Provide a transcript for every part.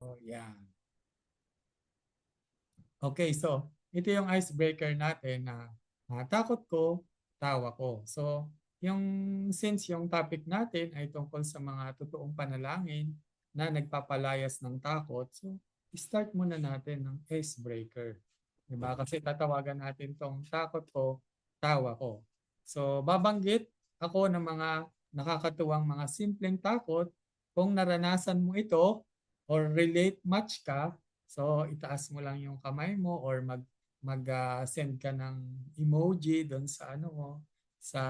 Oh, yan. Okay, so ito yung icebreaker natin na takot ko, tawa ko. So, yung since yung topic natin ay tungkol sa mga totoong panalangin na nagpapalayas ng takot, so start muna natin ng icebreaker. Diba? Kasi tatawagan natin tong takot ko, tawa ko. So, babanggit ako ng mga nakakatuwang mga simpleng takot. Kung naranasan mo ito or relate match ka, so itaas mo lang yung kamay mo or send ka ng emoji doon sa ano mo sa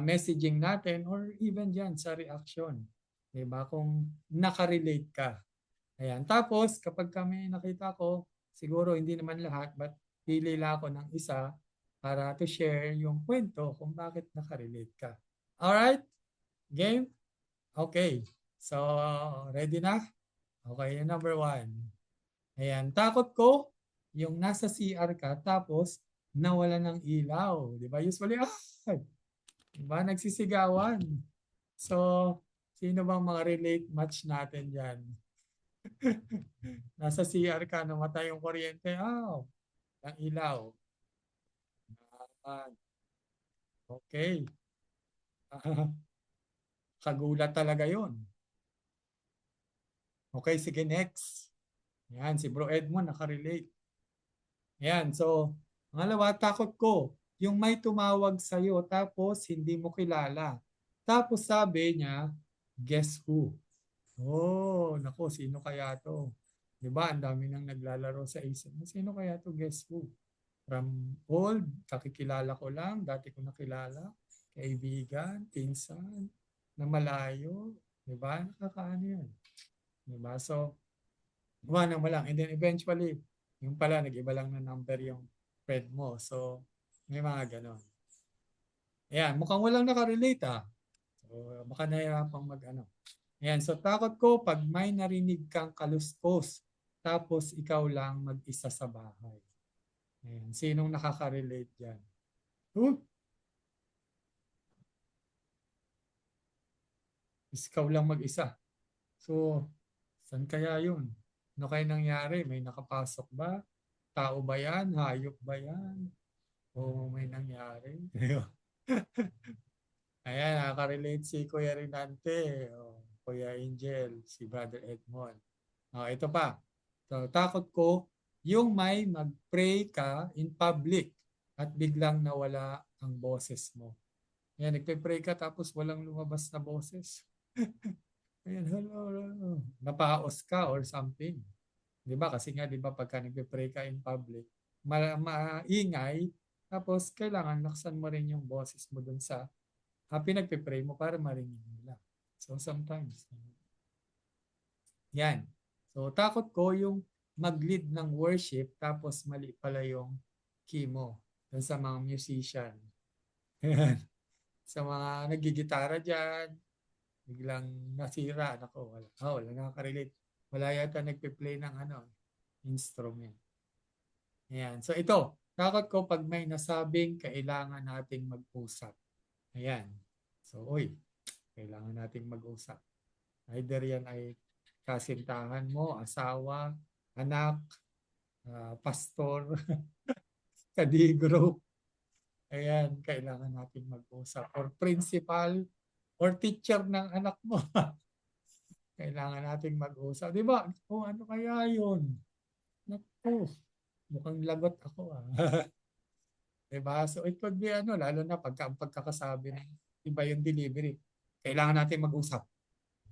messaging natin or even diyan sa reaction. 'Di ba? Kung nakarelate ka. Ayan. Tapos kapag kami nakita ko, siguro hindi naman lahat but pili lang ako ng isa para to share yung kwento kung bakit nakarelate ka. Alright? Game? Okay. So, ready na? Okay, number one. Ayan, takot ko yung nasa CR ka tapos nawala ng ilaw. Di ba? Usually, di ba? Nagsisigawan. So, sino bang mga relate match natin dyan? Nasa CR ka, namatay yung kuryente. Ang ilaw. Ah, okay. Kagulat talaga yon. Okay, sige, next. Yan, si Bro Edmond nakarelate. Yan, so, pangalawa, takot ko. Yung may tumawag sa'yo tapos hindi mo kilala. Tapos sabi niya, guess who? Oh, nako, sino kaya to? 'Di ba? Ang dami nang naglalaro sa isip mo. Sino kaya to? Guess who? From old, kakikilala ko lang, dati ko nakilala, kaibigan, pinsan, na malayo. 'Di ba? Nakakaano 'yan. 'Di ba? So, iwanan mo lang. And then eventually, yung pala, nag-iba lang na number yung friend mo. So, may mga ganon. Ayan, mukhang walang nakarelate ah. So, baka nahihirapang mag-ano. Ayan, so takot ko pag may narinig kang kaluskos, tapos ikaw lang mag-isa sa bahay. Ayan, sinong nakaka-relate dyan? Oh, ikaw lang mag-isa. So, saan kaya yun? Ano kaya nangyari? May nakapasok ba? Tao ba yan? Hayop ba yan? O may nangyari? Ayan, nakaka-relate si Kuya Rinante, o Kuya Angel, si Brother Edmond. Ito pa. So, takot ko yung may mag-pray ka in public at biglang nawala ang boses mo. Ayan, nagpe-pray ka tapos walang lumabas na boses. Ayan, hello, hello. Napaos ka or something. Di ba? Kasi nga, di ba, pagka nagpe-pray ka in public, maingay, tapos kailangan laksan mo rin yung boses mo dun sa pinagpe-pray mo para marinig nila. So sometimes, yan. So takot ko yung mag-lead ng worship tapos mali pala yung key mo dun sa mga musician. Yan. Sa mga nagigitara dyan, biglang nasira. Nako, wala. Wala nakaka-relate. Wala yata nagpe-play ng ano, instrument. Ayan. So ito, takot ko pag may nasabing kailangan nating mag-usap. Ayan. So, uy, kailangan nating mag-usap. Either yan ay kasintahan mo, asawa, anak, pastor, kadigro. Ayan, kailangan nating mag-usap. Or principal, or teacher ng anak mo. Kailangan nating mag-usap. Di ba? O ano kaya yun? Naku, mukhang lagot ako ah. Di ba? So it could be ano, lalo na pagka ang pagkakasabi ng iba yung delivery. Kailangan natin mag-usap.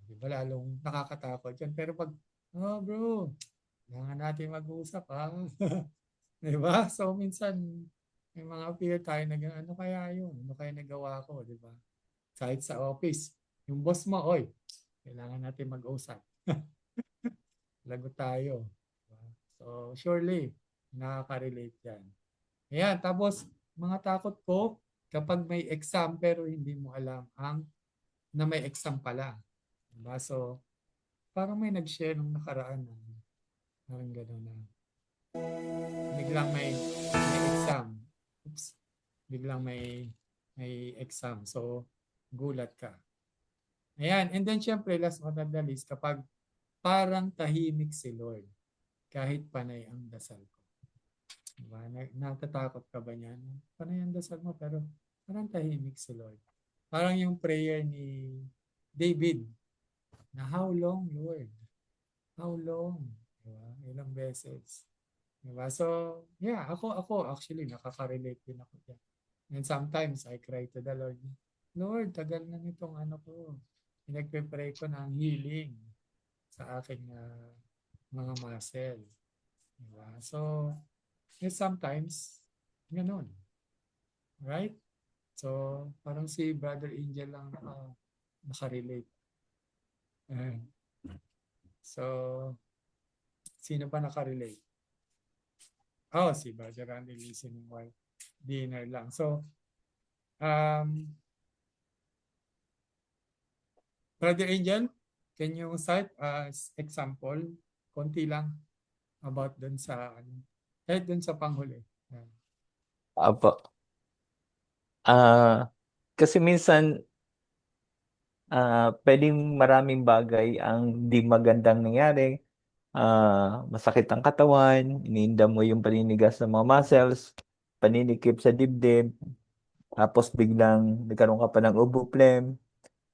Di ba? Lalong nakakatakot yun. Pero pag, bro, kailangan natin mag-usap ha. Di ba? So minsan, may mga fear tayo na ano kaya yun? Ano kaya nagawa ko? Di ba? Kahit sa office, yung boss mo, oy, kailangan natin mag-usap. Lagot tayo. Diba? So surely, nakaka-relate yan. Ayan, tapos mga takot ko kapag may exam pero hindi mo alam na may exam pala. Diba? So parang may nag-share nung nakaraan na parang gano'n na biglang may exam. Oops. Biglang may exam. So, gulat ka. Ayan. And then, syempre, last but not the least, kapag parang tahimik si Lord kahit panay ang dasal ko. Diba? Natatakot ka ba niyan? Panay ang dasal mo pero parang tahimik si Lord. Parang yung prayer ni David na how long, Lord? How long? Diba? Ilang beses. Diba? So, yeah, ako actually nakaka-relate din ako dyan. And sometimes I cry to the Lord, Lord, tagal na nitong ano ko. Pinagpe-pray ko ng healing sa aking mga muscle. Diba? So, sometimes, ganun. Right? So, parang si Brother Angel lang nakarelate. Ayan. So, sino pa nakarelate? Oh, si Brother Randy listening while dinner lang. So, Brother Angel, can you cite as example, konti lang, about dun sa, kahit dun sa panghuli. Ayan. Apo. Kasi minsan, pwedeng maraming bagay ang di magandang nangyari. Masakit ang katawan, iniinda mo yung paninigas ng mga muscles, paninikip sa dibdib, tapos biglang nagkaroon ka pa ng ubo phlegm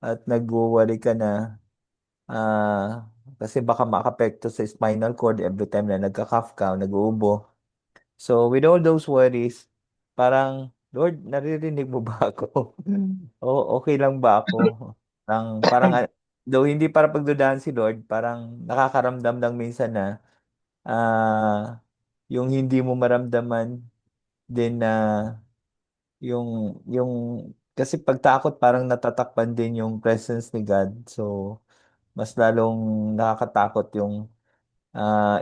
at nagwo-worry ka na kasi baka makapekto sa spinal cord every time na nagka-cough ka o nag-uubo. So with all those worries, parang, Lord, naririnig mo ba ako? O okay lang ba ako? Though hindi para pagdudahan si Lord, parang nakakaramdam lang minsan na yung hindi mo maramdaman din na yung kasi pagtakot parang natatakpan din yung presence ni God. So mas lalong nakakatakot yung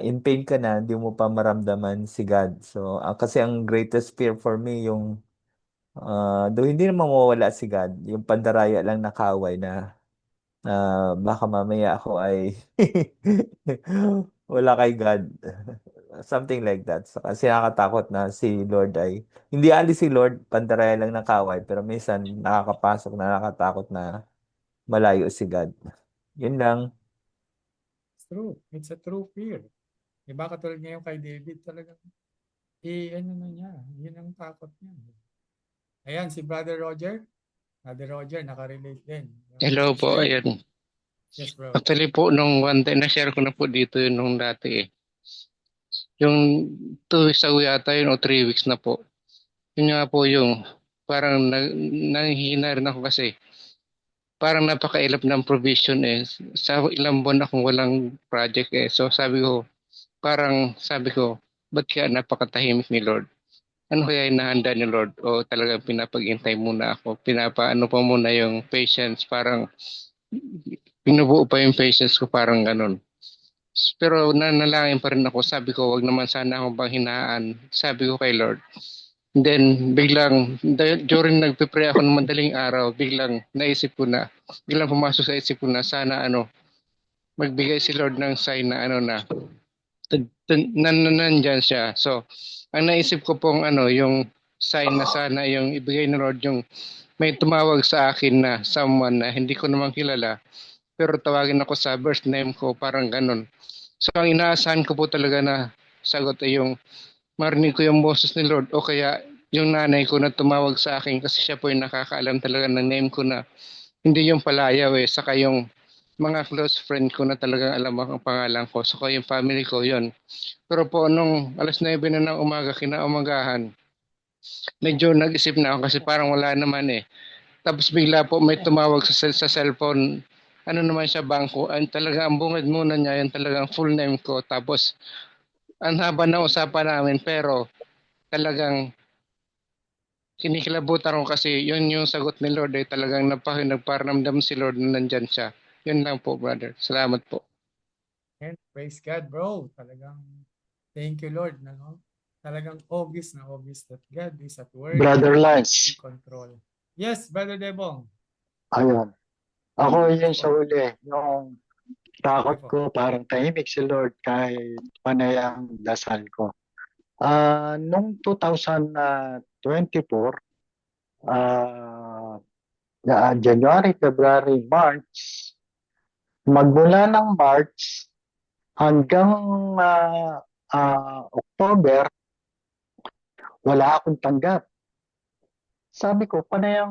in pain ka na, hindi mo pa maramdaman si God. So kasi ang greatest fear for me yung though hindi naman mawawala si God, yung pandaraya lang na kaaway na baka mamaya ako ay wala kay God. Something like that. So, kasi nakakatakot na si Lord ay, hindi alis si Lord, pandaraya lang ng kaway, pero minsan nakakapasok na nakakatakot na malayo si God. Yun lang. It's true. It's a true fear. Diba katulad ngayon kay David talagang, ano na niya, yun ang takot niya. Ayan, si Brother Roger. Brother Roger, nakarelate din. Hello po, Share. ayan. Yes, bro. Actually po, nung one time, na-share ko na po dito yun nung dati eh. Yung 2 weeks ago yata yun o 3 weeks na po. Yun nga po yung parang nanghihina rin ako kasi parang napakailap ng provision eh. Sa ilang buwan akong walang project eh. So sabi ko, ba't kaya napakatahimik ni Lord? Ano kaya inahanda ni Lord? O talagang pinapag-intay muna ako? Pinapaano pa muna yung patience? Parang pinubuo pa yung patience ko parang ganun. Pero nanalangin pa rin ako. Sabi ko, wag naman sana akong panghinaan. Sabi ko kay Lord. Then, biglang, during nagpe-pray ako ng madaling araw, biglang naisip ko na, biglang pumasok sa isip ko na sana magbigay si Lord ng sign na nandyan siya. So, ang naisip ko pong yung sign na sana yung ibigay ni Lord yung may tumawag sa akin na someone na hindi ko naman kilala pero tawagin ako sa birth name ko parang ganun. So ang inaasahan ko po talaga na sagot ay yung marinig ko yung boses ni Lord o kaya yung nanay ko na tumawag sa akin kasi siya po yung nakakaalam talaga ng name ko na hindi yung palayaw eh saka yung mga close friend ko na talagang alam ang pangalan ko saka yung family ko yon. Pero po nung 9:00 na ng umaga kinaumagahan medyo nag-isip na ako kasi parang wala naman eh. Tapos bigla po may tumawag sa cellphone. Ano naman siya, bangko. Talaga ang bungad muna niya, yung talagang full name ko. Tapos ang haba ng usapan namin pero talagang kinikilabutan ko kasi yun yung sagot ni Lord ay talagang nagparamdam si Lord na nandyan siya. Yun lang po, brother. Salamat po. And praise God, bro. Talagang, thank you, Lord. No? Talagang obvious that God is at work Brother in Lance, control. Yes, Brother Debong. ayun. Ako Yes yun sa po. uli, yung Sige takot po. ko, parang tahimik si Lord kahit panay ang dasal ko. Nung 2024, January, February, March, magmula ng March, hanggang October, wala akong tanggap. Sabi ko, panay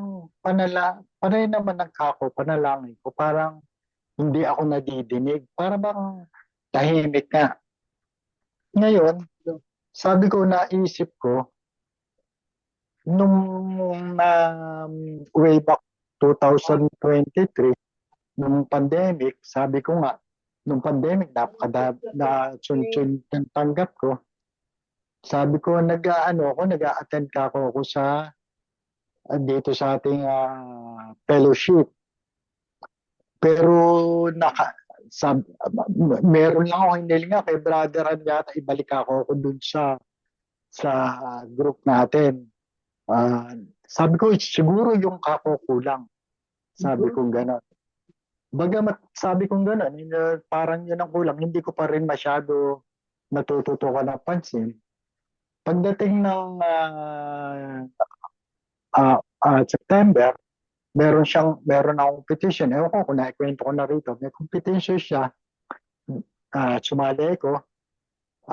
naman ang panalangin ko, parang hindi ako nadidinig. Para bang tahimik nga. Ngayon, sabi ko, naisip ko, nung way back 2023, nung pandemic, sabi ko nga, nung pandemic, na chun-chun yung tanggap ko. Sabi ko, nag-a-attend ako sa dito sa ating fellowship. Pero meron lang ako hinilinga kay brother yata ibalik ako dun sa group natin. Sabi ko, siguro yung kako kulang. Sabi ko gano'n. Bagamat sabi kong gano'n, parang yun ang kulang, hindi ko pa rin masyado natututukan ng pansin. Pagdating ng September, meron akong competition. Ewan ko kung naikwento ko na rito. May competition siya. Sumali ko.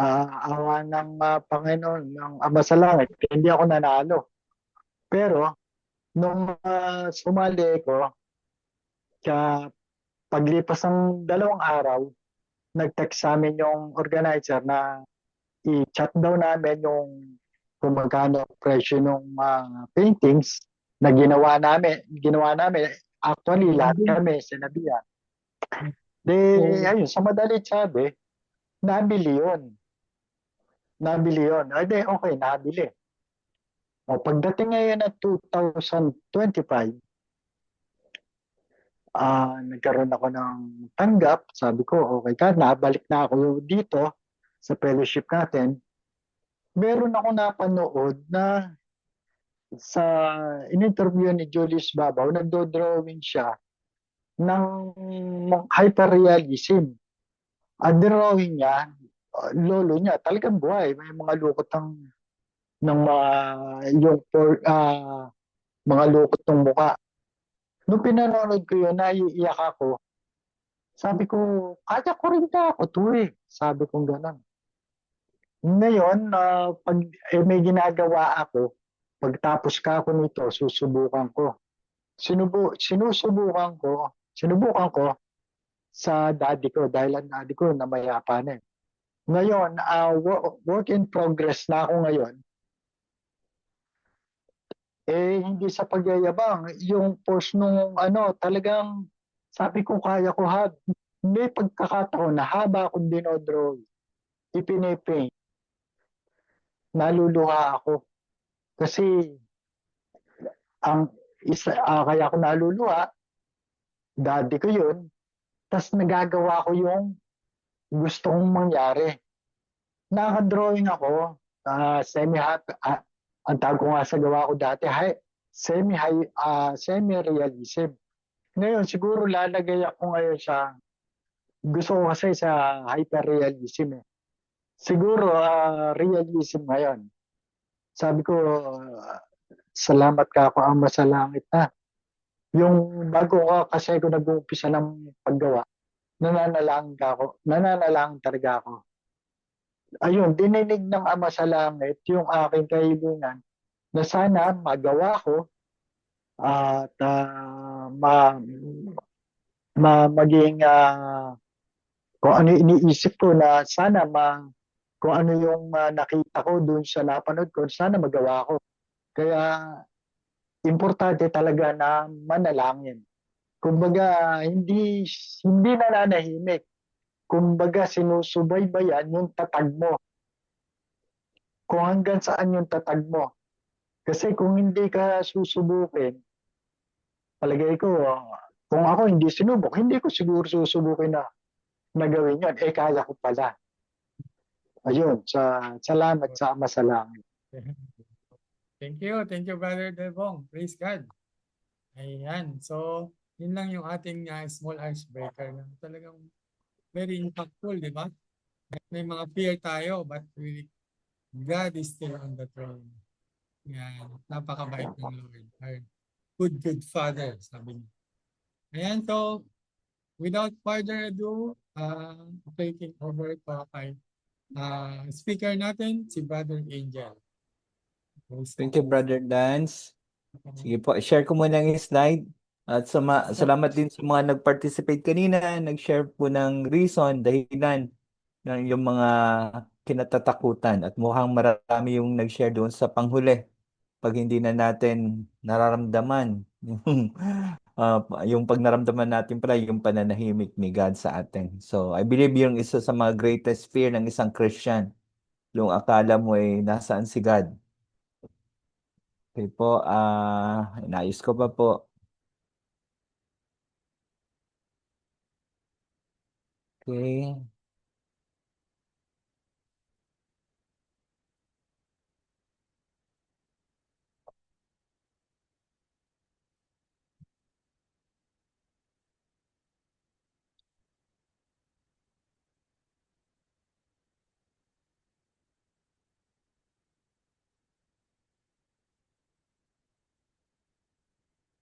Awa ng Panginoon, ng Ama sa Langit, hindi ako nanalo. Pero, nung sumali ko, paglipas ng 2 araw, nag-text sa amin yung organizer na i-chat daw namin yung kung magkano presyo ng paintings na ginawa namin. Actually, lahat kami sinabihan. Ayun, sa madalit sabi, nabili yun. Ay, okay, nabili. O, pagdating ngayon ng 2025, nagkaroon ako ng tanggap. Sabi ko, okay ka, nabalik na ako dito sa fellowship natin. Meron ako napanood na sa in-interview ni Julius Babaw, nagdo-drawing siya ng hyperrealism. Ang drawing niya, lolo niya, talagang buhay. May mga lukot ng mga lukot ng mukha. Nung pinanonood ko yun, naiiyak ako. Sabi ko, kaya ko rin na ako to eh. Sabi ko gano'n. Ngayon, pag may ginagawa ako, pagtapos ka ako nito, susubukan ko. Sinusubukan ko sa daddy ko dahil ang daddy ko namayapa na eh. Ngayon, work in progress na ako ngayon. Hindi sa pagyayabang, yung post nung talagang sabi ko kaya ko may pagkakataon na haba akong dinodraw, ipinipaint, naluluha ako. Kasi kaya ako naluluha, daddy ko yun, tas nagagawa ko yung gusto kong mangyari. Nakadrawing ako, ang tawag ko nga sa gawa ko dati, semi-realism. Ngayon, siguro lalagay ako ngayon gusto ko kasi sa hyper-realism eh. Siguro, realism ngayon. Sabi ko, salamat ka ako Ama sa Langit na. Yung bago kasi ako nag-uumpisa ng paggawa, nananalangin talaga ako. Ayun, dininig ng Ama sa Langit yung aking kaibigan na sana magawa ko at maging kung ano iniisip ko na sana kung ano yung nakita ko dun sa napanood ko, sana magawa ko. Kaya importante talaga na manalangin. Kumbaga, hindi nananahimik. Kumbaga, sinusubaybayan yung tatag mo. Kung hanggang saan yung tatag mo. Kasi kung hindi ka susubukin, palagay ko, kung ako hindi sinubok, hindi ko siguro susubukin na gawin yun. Kaya ko pala. Ayun, salamat sa Ama sa Langit. Thank you, Brother Devong. Praise God. Ayan, so yun lang yung ating small icebreaker na talagang very impactful, di ba? May mga fear tayo, but really, God is still on the throne. Yan, napakabait ng Lord. Our good Father, sabi niya. Ayan, so without further ado, taking over ko kay speaker natin, si Brother Angel. Thank you, Brother Dance. Sige po, share ko muna yung slide. At salamat din sa mga nag-participate kanina, nag-share po ng reason, dahilan ng yung mga kinatatakutan. At mukhang marami yung nag-share doon sa panghuli. Pag hindi na natin nararamdaman yung pag naramdaman natin pala yung pananahimik ni God sa atin. So, I believe yung isa sa mga greatest fear ng isang Christian, yung akala mo ay nasaan si God. Okay po, inayos ko pa po. Okay.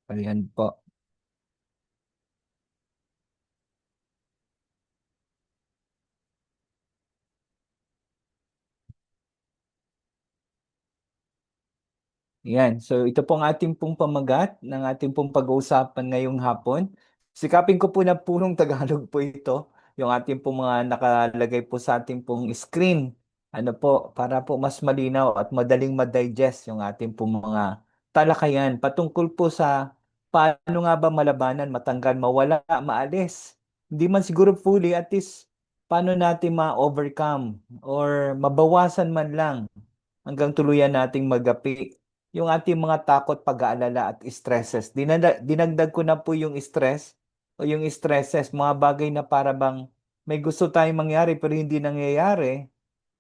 Ayan po. Yan. So ito pong ating pong pamagat ng ating pong pag-uusapan ngayong hapon. Sikapin ko po na purong Tagalog po ito. Yung ating pong mga nakalagay po sa ating pong screen. Ano po, para po mas malinaw at madaling ma-digest yung ating pong mga talakayan patungkol po sa paano nga ba malabanan, matanggal, mawala, maalis. Hindi man siguro fully, at least paano natin ma-overcome or mabawasan man lang hanggang tuluyan nating magapi yung ating mga takot, pag-aalala at stresses. Dinagdag ko na po yung stress o yung stresses, mga bagay na para bang may gusto tayong mangyari pero hindi nangyayari.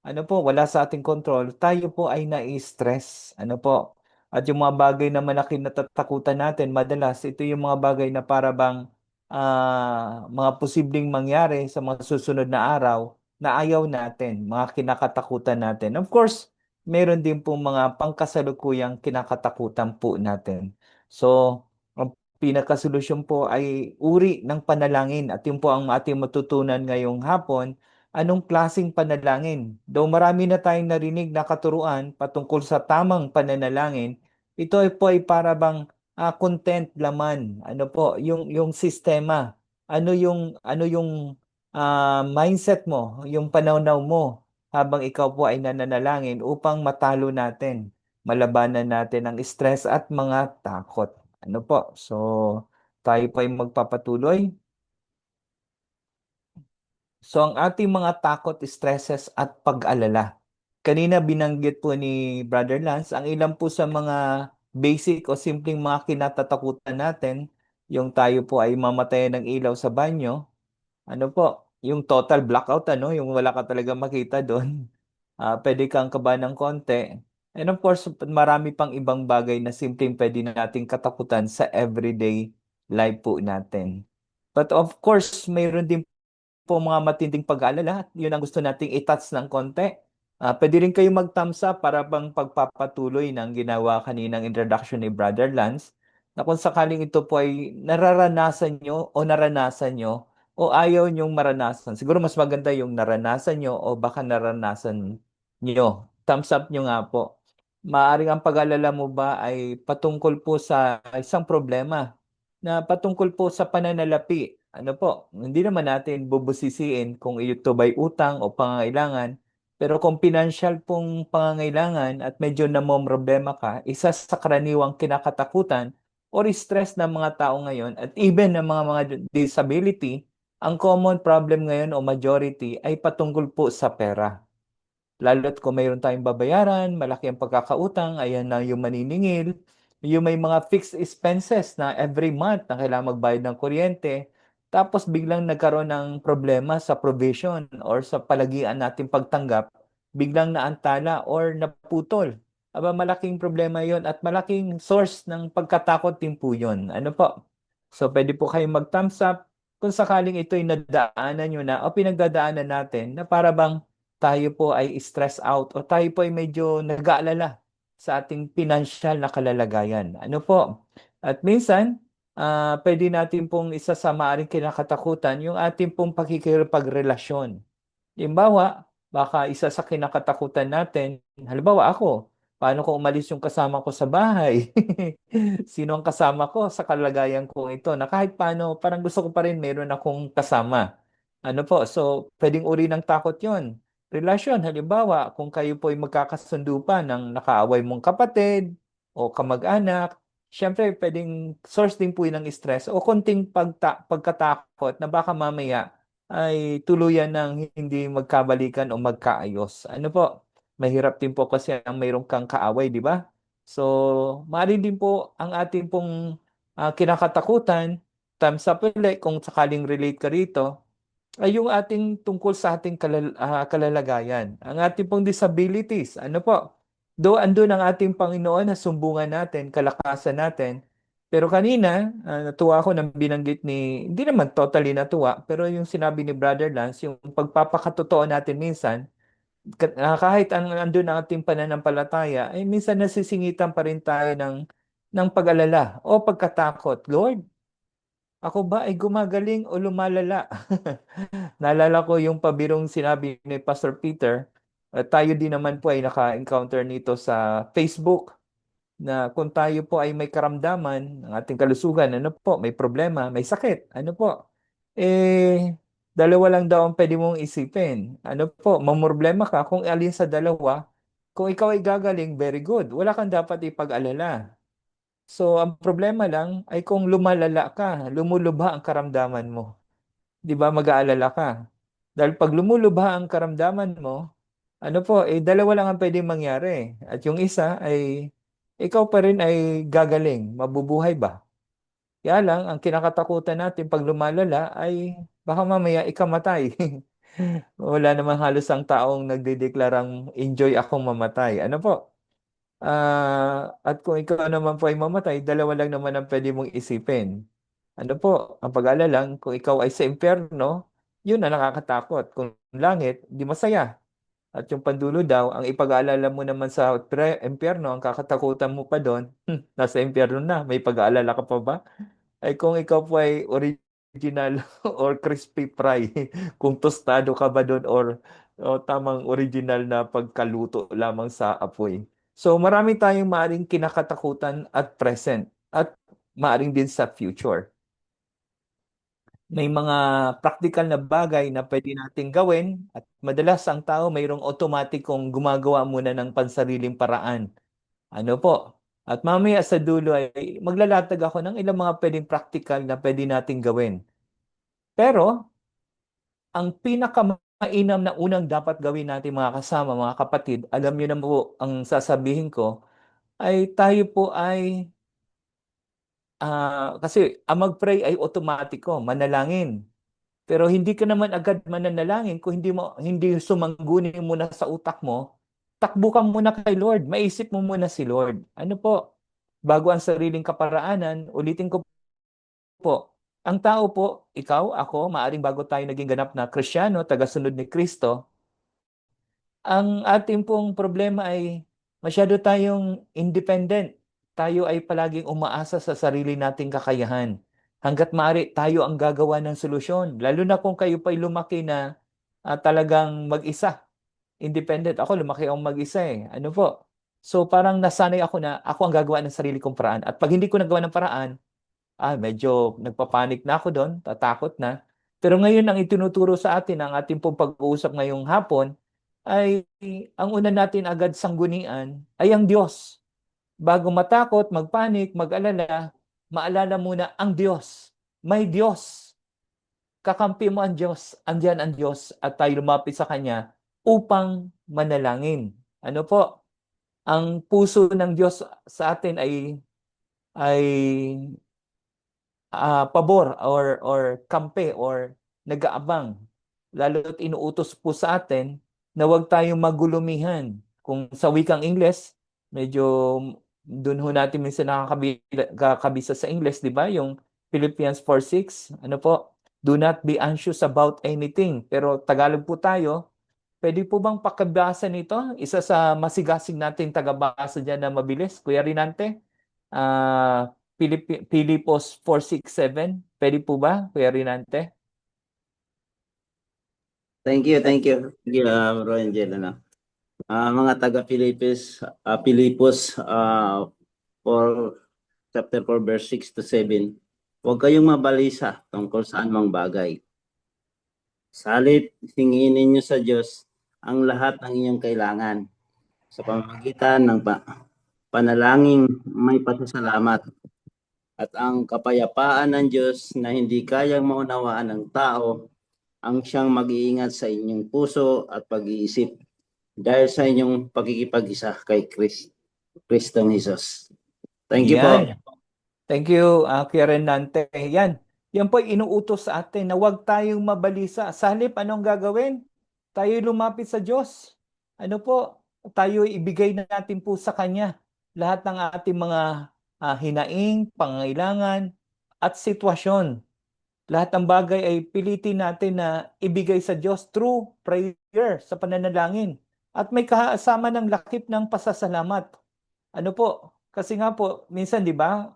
Ano po, wala sa ating control. Tayo po ay nai-stress. Ano po? At yung mga bagay na malaki na natatakutan natin, madalas ito yung mga bagay na para bang mga posibleng mangyari sa mga susunod na araw na ayaw natin, mga kinakatakutan natin. Of course, meron din po mga pangkasalukuyang kinakatakutan po natin. So, ang pinakasolusyon po ay uri ng panalangin at yun po ang ating matutunan ngayong hapon. Anong klasing panalangin? Though marami na tayong narinig na katuruan patungkol sa tamang pananalangin, ito ay po ay para bang content laman. Ano po, yung sistema. Ano yung mindset mo, yung pananaw mo habang ikaw po ay nananalangin upang matalo natin, malabanan natin ang stress at mga takot. Ano po? So, tayo po ay magpapatuloy. So ang ating mga takot, stresses at pag-alala. Kanina binanggit po ni Brother Lance ang ilan po sa mga basic o simpleng mga kinatatakutan natin. Yung tayo po ay mamatayan ng ilaw sa banyo. Ano po? Yung total blackout, ano? Yung wala ka talaga makita doon. Pwede kang kabahan ng konti. And of course, marami pang ibang bagay na simpleng pwede nating katakutan sa everyday life po natin. But of course, mayroon din po mga matinding pag-aalala, yun ang gusto nating i-touch ng konti. Pwede rin kayo mag-thumbs up para bang pagpapatuloy ng ginawa kaninang introduction ni Brother Lance na kung sakaling ito po ay naranasan nyo o ayaw nyong maranasan. Siguro mas maganda yung naranasan nyo o baka naranasan nyo. Thumbs up nyo nga po. Maaring ang pag-aalala mo ba ay patungkol po sa isang problema na patungkol po sa pananalapi. Ano po, hindi naman natin bubusisiin kung ito ba'y utang o pangangailangan. Pero kung financial pong pangangailangan at medyo namomroblema ka, isa sa karaniwang kinakatakutan or stress ng mga tao ngayon at even ng mga disability, ang common problem ngayon o majority ay patungkol po sa pera. Lalo't kung mayroon tayong babayaran, malaki ang pagkakautang, ayan na yung maniningil, yung may mga fixed expenses na every month na kailangan magbayad ng kuryente, tapos biglang nagkaroon ng problema sa provision or sa palagian natin pagtanggap, biglang naantala or naputol. Aba, malaking problema yon at malaking source ng pagkatakot din po yun. Ano po? So, pwede po kayong mag-thumbs up kung sakaling ito'y nadaanan nyo na o pinagdadaanan natin na para bang tayo po ay stress out o tayo po ay medyo nag-aalala sa ating financial na kalalagayan. Ano po? At minsan, pwede natin pong isa sa maaaring kinakatakutan yung ating pong pakikipagrelasyon. Halimbawa, baka isa sa kinakatakutan natin, halimbawa ako, paano kung umalis yung kasama ko sa bahay? Sino ang kasama ko sa kalagayan ko ito? Na kahit paano, parang gusto ko pa rin meron akong kasama. Ano po? So, pwedeng uri ng takot yon. Relasyon, halimbawa, kung kayo po ay magkakasundo pa ng nakaaway mong kapatid o kamag-anak, syempre, pwedeng source din po yun ng stress o konting pagkatakot na baka mamaya ay tuluyan ng hindi magkabalikan o magkaayos. Ano po? Mahirap din po kasi ang mayroong kang kaaway, di ba? So, maaari din po ang ating pong kinakatakutan, times up ulit kung sakaling relate ka rito, ay yung ating tungkol sa ating kalalagayan. Ang ating pong disabilities. Ano po? Andun ang ating Panginoon na sumbungan natin, kalakasan natin. Pero kanina, natuwa ako nang binanggit hindi naman totally natuwa, pero yung sinabi ni Brother Lance, yung pagpapakatotoo natin minsan, kahit andun ang ating pananampalataya, ay minsan nasisingitan pa rin tayo ng pag-alala o pagkatakot. Lord, ako ba ay gumagaling o lumalala? Naalala ko yung pabirong sinabi ni Pastor Peter, tayo din naman po ay naka-encounter nito sa Facebook na kung tayo po ay may karamdaman ng ating kalusugan, ano po, may problema, may sakit, ano po, dalawa lang daw ang pwede mong isipin. Ano po, mamroblema ka kung alin sa dalawa. Kung ikaw ay gagaling, very good. Wala kang dapat ipag-alala. So, ang problema lang ay kung lumalala ka, lumulubha ang karamdaman mo. Di ba, mag-aalala ka. Dahil pag lumulubha ang karamdaman mo, ano po, dalawa lang ang pwedeng mangyari. At yung isa ay, ikaw pa rin ay gagaling, mabubuhay ba? Kaya lang, ang kinakatakutan natin pag lumalala ay baka mamaya ikamatay. Wala naman halos ang taong nagdedeklarang enjoy akong mamatay. Ano po? At kung ikaw naman po ay mamatay, dalawa lang naman ang pwede mong isipin. Ano po, ang pag-alala lang, kung ikaw ay sa impyerno, yun ang nakakatakot. Kung langit, di masaya. At yung pandulo daw, ang ipag-aalala mo naman sa impyerno, ang kakatakutan mo pa doon, nasa impyerno na, may pag-aalala ka pa ba? Ay kung ikaw po ay original or crispy fry, kung tostado ka ba doon o tamang original na pagkaluto lamang sa apoy. So marami tayong maaring kinakatakutan at present at maaring din sa future. May mga practical na bagay na pwede nating gawin at madalas ang tao mayroong automatikong gumagawa muna ng pansariling paraan. Ano po? At mamaya sa dulo ay maglalatag ako ng ilang mga pwedeng practical na pwede nating gawin. Pero, ang pinakamainam na unang dapat gawin natin mga kasama, mga kapatid, alam niyo na po ang sasabihin ko, ay tayo po ay, kasi ang mag-pray ay otomatiko, manalangin. Pero hindi ka naman agad mananalangin kung hindi sumangguni muna sa utak mo, takbo ka muna kay Lord. Maisip mo muna si Lord. Ano po? Bago ang sariling kaparaanan, ulitin ko po, ang tao po, ikaw, ako, maaring bago tayo naging ganap na Kristiyano, tagasunod ni Kristo, ang ating pong problema ay masyado tayong independent. Tayo ay palaging umaasa sa sarili nating kakayahan. Hanggat maaari, tayo ang gagawa ng solusyon. Lalo na kung kayo pa'y lumaki na talagang mag-isa. Independent. Ako, lumaki akong mag-isa eh. Ano po? So parang nasanay ako na ako ang gagawa ng sarili kong paraan. At pag hindi ko nagawa ng paraan, medyo nagpapanik na ako doon, tatakot na. Pero ngayon ang itinuturo sa atin, ang ating pong pag-uusap ngayong hapon, ay ang una natin agad sanggunian ay ang Diyos. Bago matakot, magpanik, mag-alala, maalala muna ang Diyos. May Diyos. Kakampi mo ang Diyos. Andiyan ang Diyos at tayo lumapit sa Kanya upang manalangin. Ano po? Ang puso ng Diyos sa atin ay pabor or kampe or nag-aabang. Lalo't inuutos po sa atin na huwag tayong magulumihan. Kung sa wikang Ingles, medyo doon ho natin minsan nakakabisa sa Ingles, di ba? Yung Philippians 4:6, ano po? Do not be anxious about anything. Pero Tagalog po tayo, pwede po bang pakabasa nito? Isa sa masigasig nating tagabasa dyan na mabilis, Kuya Rinante. Filipos 4:6-7. Pwede po ba, Kuya Rinante? Thank you. Thank you, Bro Angel. Mga taga Pilipos, chapter 4, verse 6-7. Huwag kayong mabalisa tungkol sa anumang bagay. Salit, hingin ninyo sa Diyos ang lahat ng inyong kailangan sa pamamagitan ng panalangin may pasasalamat. At ang kapayapaan ng Diyos na hindi kayang maunawaan ng tao ang siyang mag-iingat sa inyong puso at pag-iisip dahil sa inyong pagkikipag-isa kay Kristong Jesus. Thank you po. Yan. Thank you, Kuya Renante. Yan po ay inuutos sa atin na huwag tayong mabalisa. Sa halip, anong gagawin? Tayo lumapit sa Diyos. Ano po? Tayo ibigay na natin po sa Kanya lahat ng ating mga hinaing, pangangailangan, at sitwasyon. Lahat ng bagay ay pilitin natin na ibigay sa Diyos through prayer, sa pananalangin. At may kasama ng lakip ng pasasalamat. Ano po? Kasi nga po, minsan, di ba,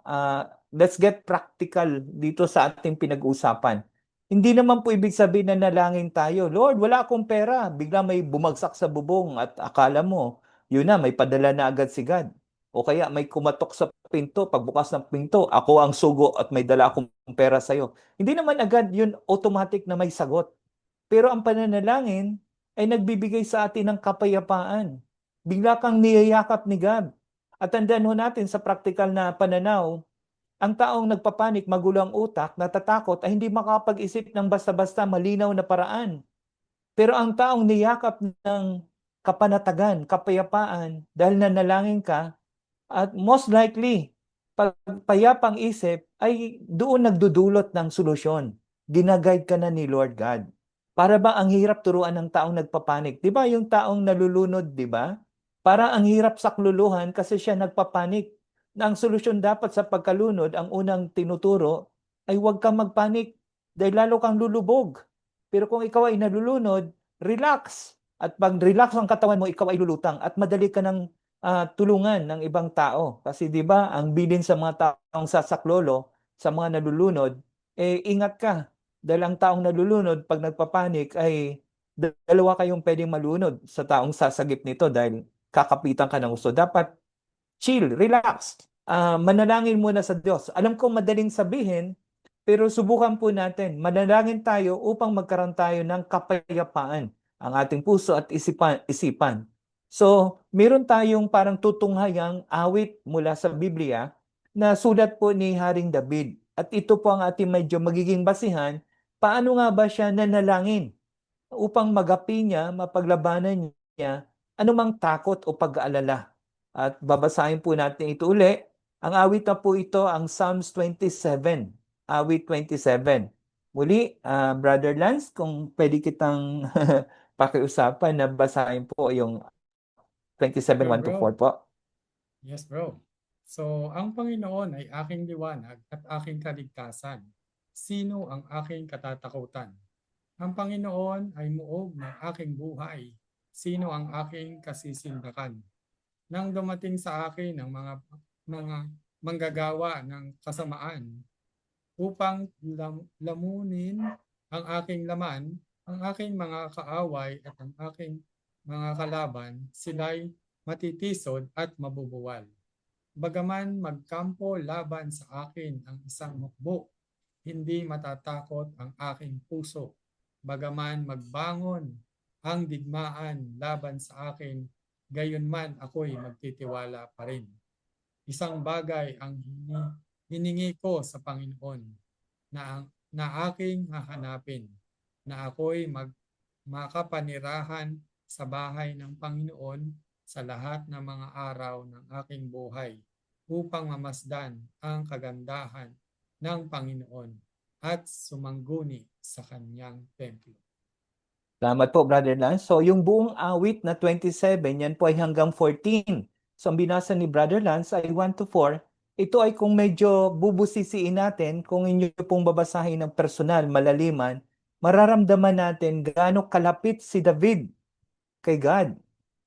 let's get practical dito sa ating pinag-uusapan. Hindi naman po ibig sabihin na nalangin tayo, Lord, wala akong pera. Bigla may bumagsak sa bubong at akala mo, yun na, may padala na agad si God. O kaya may kumatok sa pinto, pagbukas ng pinto, ako ang sugo at may dala akong pera sa'yo. Hindi naman agad yun automatic na may sagot. Pero ang pananalangin ay nagbibigay sa atin ng kapayapaan. Bigla kang niyayakap ni God. At tandaan ho natin sa practical na pananaw, ang taong nagpapanik, magulo ang utak, natatakot, ay hindi makapag-isip ng basta-basta malinaw na paraan. Pero ang taong niyakap ng kapanatagan, kapayapaan, dahil nanalangin ka, at most likely, pagpayapang isip ay doon nagdudulot ng solusyon. Ginaguide ka na ni Lord God. Para ba ang hirap turuan ng taong nagpapanik? Di ba yung taong nalulunod, di ba? Para ang hirap sakluluhan kasi siya nagpapanik. Na ang solusyon dapat sa pagkalunod, ang unang tinuturo, ay huwag kang magpanik dahil lalo kang lulubog. Pero kung ikaw ay nalulunod, relax. At pag relax ang katawan mo, ikaw ay lulutang at madali ka ng tulungan ng ibang tao. Kasi di ba, ang bilin sa mga taong sasaklolo, sa mga nalulunod, ingat ka. Dahil ang taong nalulunod, pag nagpapanik, ay dalawa kayong pwedeng malunod sa taong sasagip nito dahil kakapitan ka ng gusto. Dapat chill, relax. Manalangin muna sa Diyos. Alam ko madaling sabihin, pero subukan po natin. Manalangin tayo upang magkaroon tayo ng kapayapaan ang ating puso at isipan. So, meron tayong parang tutunghayang awit mula sa Biblia na sulat po ni Haring David. At ito po ang ating medyo magiging basihan. Paano nga ba siya nanalangin upang magapi niya, mapaglabanan niya anumang takot o pag-aalala? At babasahin po natin ito uli. Ang awit na po ito ang Psalms 27. Awit 27. Muli, Brother Lance, kung pwede kitang pakiusapan na basahin po yung 27, 1-4 po. Yes, bro. So, ang Panginoon ay aking liwanag at aking kaligtasan. Sino ang aking katatakutan? Ang Panginoon ay muog ng aking buhay. Sino ang aking kasisindakan? Nang dumating sa akin ang mga manggagawa ng kasamaan upang lamunin ang aking laman, ang aking mga kaaway at ang aking mga kalaban, sila'y matitisod at mabubuwal. Bagaman magkampo laban sa akin ang isang hukbo, hindi matatakot ang aking puso. Bagaman magbangon ang digmaan laban sa akin, gayunman ako'y magtitiwala pa rin. Isang bagay ang hiningi ko sa Panginoon na aking hahanapin, na ako'y makapanirahan sa bahay ng Panginoon sa lahat ng mga araw ng aking buhay upang mamasdan ang kagandahan ng Panginoon at sumangguni sa kanyang templo. Salamat po, Brother Lance. So, yung buong awit na 27, yan po ay hanggang 14. So, ang binasa ni Brother Lance ay 1-4. Ito ay kung medyo bubusisiin natin, kung inyo pong babasahin ng personal, malaliman, mararamdaman natin gaano kalapit si David kay God.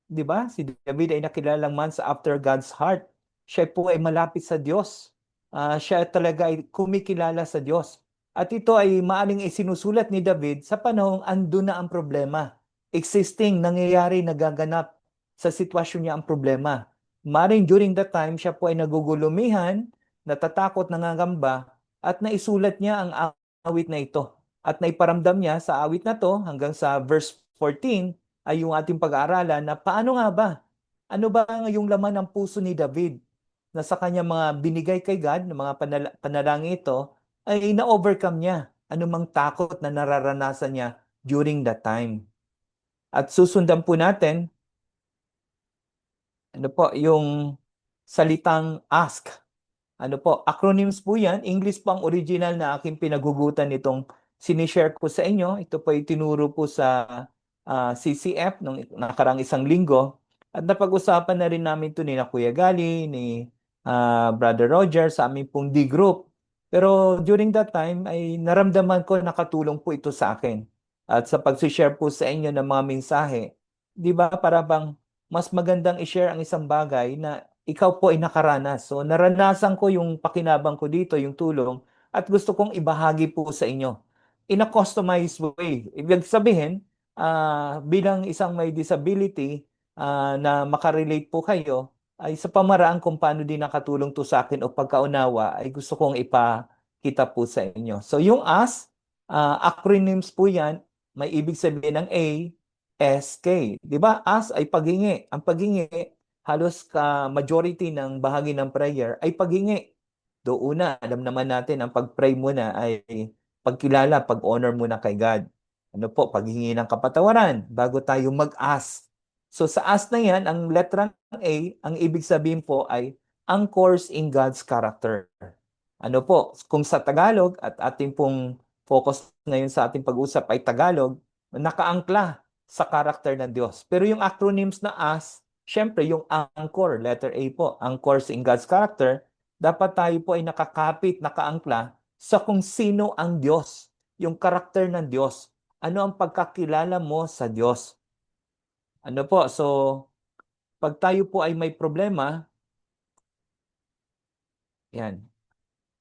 Di ba? Si David ay nakilalang man sa after God's heart. Siya po ay malapit sa Diyos. siya talaga ay kumikilala sa Diyos. At ito ay maaring isinusulat ni David sa panahong andun na ang problema. Existing, nangyayari, nagaganap sa sitwasyon niya ang problema. Maring during that time, siya po ay nagugulumihan, natatakot, nangangamba, at naisulat niya ang awit na ito. At naiparamdam niya sa awit na to hanggang sa verse 14 ay yung ating pag-aaralan na paano nga ba? Ano ba yung laman ng puso ni David na sa kanya mga binigay kay God, ng mga panalangin ito, ay na-overcome niya anumang takot na nararanasan niya during that time. At susundan po natin, ano po, yung salitang ask. Ano po, acronyms po yan. English po ang original na aking pinagugutan itong sinishare ko sa inyo. Ito po ay tinuro po sa CCF nung nakarang isang linggo. At napag-usapan na rin namin ito ni na Kuya Gali, ni Brother Roger sa aming pong D group. Pero during that time ay naramdaman ko nakatulong po ito sa akin. At sa pag-share po sa inyo ng mga mensahe, di ba para bang mas magandang i-share ang isang bagay na ikaw po ay nakaranas. So naranasan ko yung pakinabang ko dito, yung tulong, at gusto kong ibahagi po sa inyo in a customized way. Ibig sabihin, bilang isang may disability na makarelate po kayo, ay sa pamaraan kung paano din nakatulong to sa akin o pagkaunawa, ay gusto kong ipakita po sa inyo. So yung AS, acronyms po yan, may ibig sabihin ng A, S, K. Di ba? AS ay paghingi. Ang paghingi, halos majority ng bahagi ng prayer ay paghingi. Doon una, alam naman natin, ang pag-pray muna ay pagkilala, pag-honor muna kay God. Ano po, paghingi ng kapatawaran bago tayo mag-ask. So sa ask na yan, ang letrang A, ang ibig sabihin po ay anchors in God's character. Ano po, kung sa Tagalog at ating pong focus ngayon sa ating pag-usap ay Tagalog, nakaangkla sa character ng Diyos. Pero yung acronyms na AS, syempre yung anchor, letter A po, anchors in God's character, dapat tayo po ay nakakapit, nakaangkla sa kung sino ang Diyos, yung karakter ng Diyos. Ano ang pagkakilala mo sa Diyos? Ano po, so pag tayo po ay may problema, yan,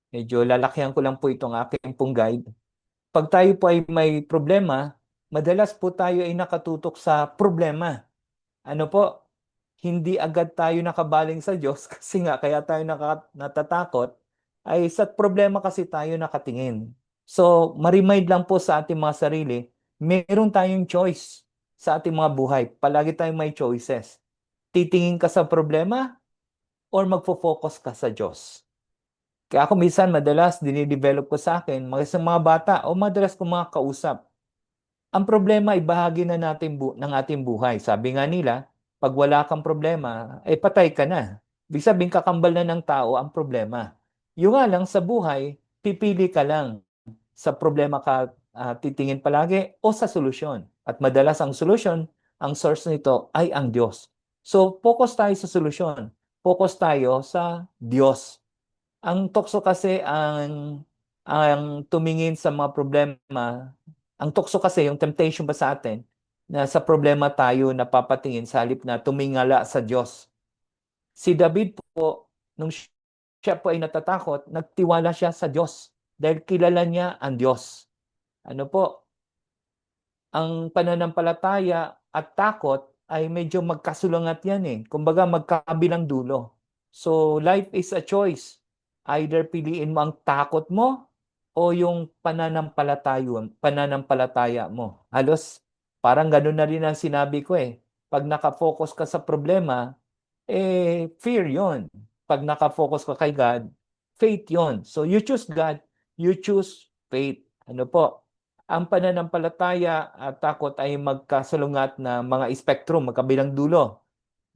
medyo lalakyan ko lang po itong aking pong guide. Pag tayo po ay may problema, madalas po tayo ay nakatutok sa problema. Ano po, hindi agad tayo nakabaling sa Diyos kasi nga kaya tayo natatakot ay sa problema kasi tayo nakatingin. So, ma-remind lang po sa ating mga sarili, meron tayong choice sa ating mga buhay. Palagi tayong may choices. Titingin ka sa problema or magfo-focus ka sa Diyos. Kaya ako minsan madalas dinidevelop ko sa akin mga bata o madalas ko mga kausap. Ang problema ay bahagi na natin ng ating buhay. Sabi nga nila, pag wala kang problema, ay patay ka na. Ibig sabihin, kakambal na ng tao ang problema. Yung nga lang sa buhay, pipili ka lang sa problema ka titingin palagi o sa solusyon. At madalas ang solusyon, ang source nito ay ang Diyos. So, focus tayo sa solusyon. Focus tayo sa Diyos. Ang tukso kasi ang tumingin sa mga problema, ang tukso kasi yung temptation ba sa atin na sa problema tayo napapatingin sa halip na tumingala sa Diyos. Si David po, nung siya po ay natatakot, nagtiwala siya sa Diyos dahil kilala niya ang Diyos. Ano po? Ang pananampalataya at takot ay medyo magkasulungat yan eh. Kumbaga magkabilang dulo. So life is a choice. Either piliin mo ang takot mo o yung pananampalataya mo. Halos parang ganun na rin ang sinabi ko eh. Pag nakafocus ka sa problema, fear yon. Pag nakafocus ka kay God, faith yon. So you choose God, you choose faith. Ano po? Ang pananampalataya at takot ay magkasalungat na mga spektrum, magkabilang dulo.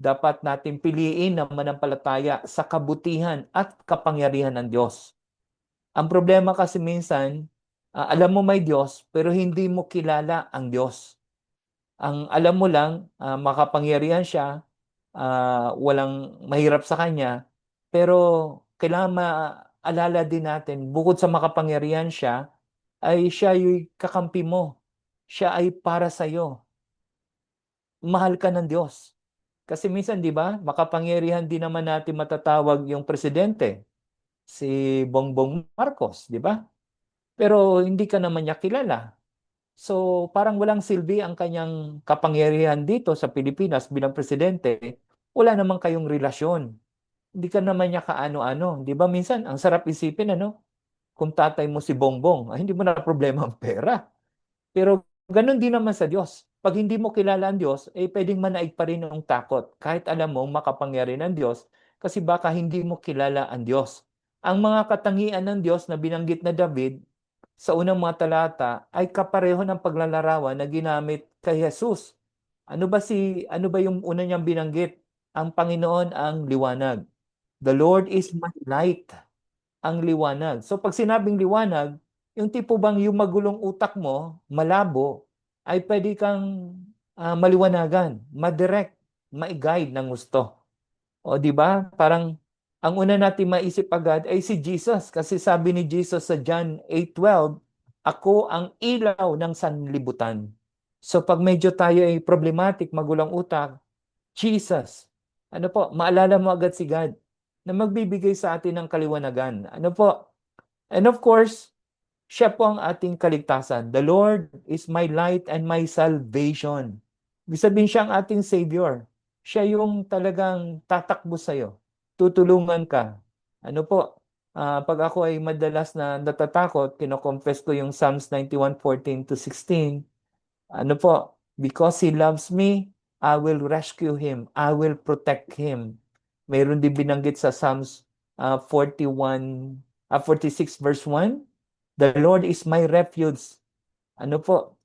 Dapat natin piliin ang manampalataya sa kabutihan at kapangyarihan ng Diyos. Ang problema kasi minsan, alam mo may Diyos, pero hindi mo kilala ang Diyos. Ang alam mo lang, makapangyarihan siya, walang mahirap sa Kanya, pero kailangan maalala din natin, bukod sa makapangyarihan siya, ay siya yung kakampi mo. Siya ay para sa iyo. Mahal ka ng Diyos. Kasi minsan, di ba, makapangyarihan din naman natin matatawag yung presidente. si Bongbong Marcos, di ba? Pero hindi ka naman niya kilala. So parang walang silbi ang kanyang kapangyarihan dito sa Pilipinas bilang presidente. Wala naman kayong relasyon. Hindi ka naman niya kaano-ano. Di ba minsan, ang sarap isipin, ano? Kung tatay mo si Bongbong, ay hindi mo na problema ang pera. Pero ganun din naman sa Diyos. Pag hindi mo kilala ang Diyos, eh pwedeng manaig pa rin ang takot. Kahit alam mo makapangyarihan ang Diyos, kasi baka hindi mo kilala ang Diyos. Ang mga katangian ng Diyos na binanggit na David sa unang mga talata ay kapareho ng paglalarawan na ginamit kay Jesus. Ano ba yung una niyang binanggit? Ang Panginoon ang liwanag. The Lord is my light, ang liwanag. So pag sinabing liwanag, yung tipo bang yung magulong utak mo, malabo, ay pwede kang maliwanagan, madirect, ma-guide ng gusto. O di ba? Parang ang una natin maisip agad ay si Jesus kasi sabi ni Jesus sa John 8:12, ako ang ilaw ng sanlibutan. So pag medyo tayo ay problematic, magulang utak, Jesus. Ano po, maalala mo agad si God na magbibigay sa atin ng kaliwanagan. Ano po? And of course, siya po ang ating kaligtasan. The Lord is my light and my salvation. Ibig sabihin siya ang ating Savior. Siya yung talagang tatakbo sa'yo. Tutulungan ka. Ano po? Pag ako ay madalas na natatakot, kino-confess ko yung Psalms 91:14-16. Ano po? Because He loves me, I will rescue Him. I will protect Him. Mayroon din binanggit sa Psalms 46 verse 1. The Lord is my refuge. Ano po?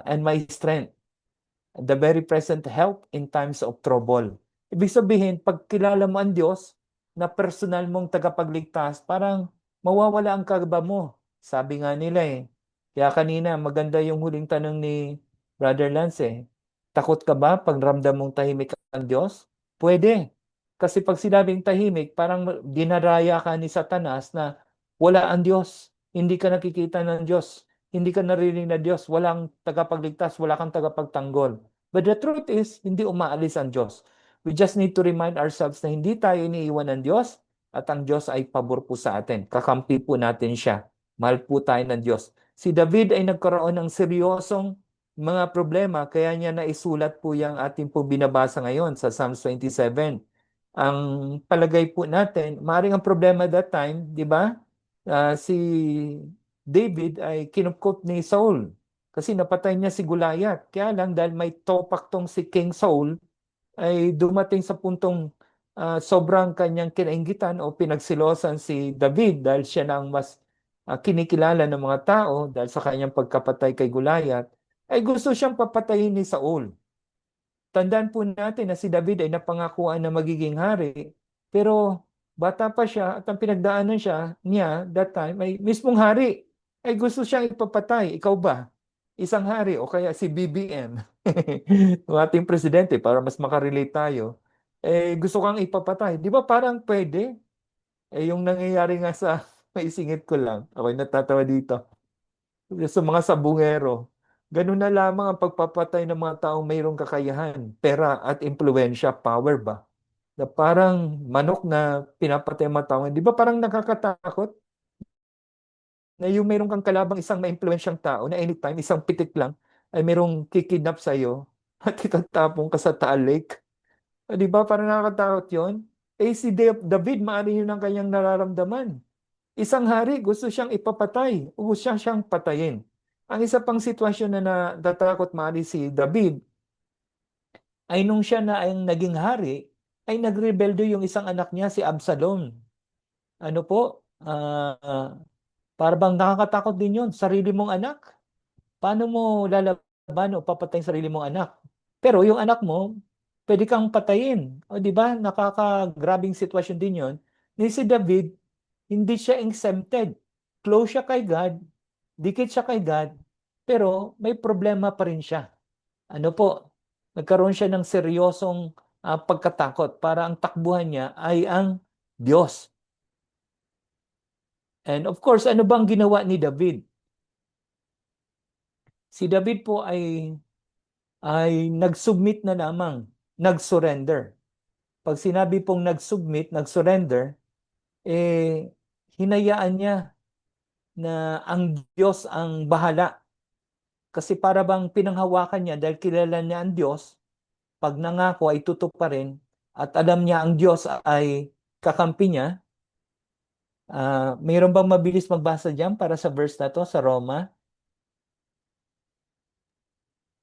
And my strength. The very present help in times of trouble. Ibig sabihin, pag kilala mo ang Diyos na personal mong tagapagligtas, parang mawawala ang kaba mo. Sabi nga nila eh. Kaya kanina, maganda yung huling tanong ni Brother Lance eh. Takot ka ba pag ramdam mong tahimik ang Diyos? Pwede. Kasi pag sinabing tahimik, parang dinaraya ka ni Satanas na wala ang Diyos. Hindi ka nakikita ng Diyos. Hindi ka naririnig na Diyos, walang tagapagligtas, wala kang tagapagtanggol. But the truth is, hindi umaalis ang Diyos. We just need to remind ourselves na hindi tayo iniiwan ng Diyos at ang Diyos ay pabor po sa atin. Kakampi po natin siya. Mahal po tayo ng Diyos. Si David ay nagkaroon ng seryosong mga problema, kaya niya naisulat po yung ating po binabasa ngayon sa Psalms 27. Ang palagay po natin, maaaring ang problema that time, di ba? Si David ay kinupkop ni Saul kasi napatay niya si Goliath. Kaya lang dahil may topak tong si King Saul ay dumating sa puntong sobrang kanyang kinainggitan o pinagsilosan si David dahil siya na ang mas kinikilala ng mga tao dahil sa kanyang pagkapatay kay Goliath, ay gusto siyang papatayin ni Saul. Tandaan po natin na si David ay napangakuan na magiging hari, pero bata pa siya at ang pinagdaanan niya that time ay mismong hari ay gusto siyang ipapatay. Ikaw ba? Isang hari o kaya si BBM, yung ating presidente, para mas makarelate tayo, gusto kang ipapatay. Di ba parang pwede? Yung nangyayari nga sa, maisingit ko lang, ako'y natatawa dito, sa mga sabungero. Ganun na lamang ang pagpapatay ng mga taong mayroong kakayahan, pera at impluensya, power ba? Na parang manok na pinapatay ang mga tao. Di ba parang nakakatakot? Na yung mayroong kang kalabang isang maimpluensyang tao na anytime, isang pitik lang, ay mayroong kikidnap sa'yo at itatapong ka sa Taal Lake. Di ba parang nakakatakot yon? Si David, maaari yun ang kanyang nararamdaman. Isang hari, gusto siyang ipapatay o gusto siyang patayin. Ang isa pang sitwasyon na natatakot maaari si David ay nung siya na ang naging hari, ay nagrebelde yung isang anak niya, si Absalom. Ano po? Para bang nakakatakot din yun. Sarili mong anak. Paano mo lalaban o papatayin sarili mong anak? Pero yung anak mo, pwede kang patayin. O di ba? Nakakagrabing sitwasyon din yun. Ni si David, hindi siya exempted. Close siya kay God, dikit siya kay God, pero may problema pa rin siya. Ano po? Nagkaroon siya ng seryosong pagkatakot para ang takbuhan niya ay ang Diyos. And of course, ano bang ginawa ni David? Si David po ay nag-submit na lamang, nag-surrender. Pag sinabi pong nag-submit, nag-surrender, hinayaan niya na ang Diyos ang bahala. Kasi para bang pinanghawakan niya dahil kilala niya ang Diyos, pag nangako ay tutuparin at alam niya ang Diyos ay kakampi niya. Mayroon bang mabilis magbasa diyan para sa verse na to sa Roma?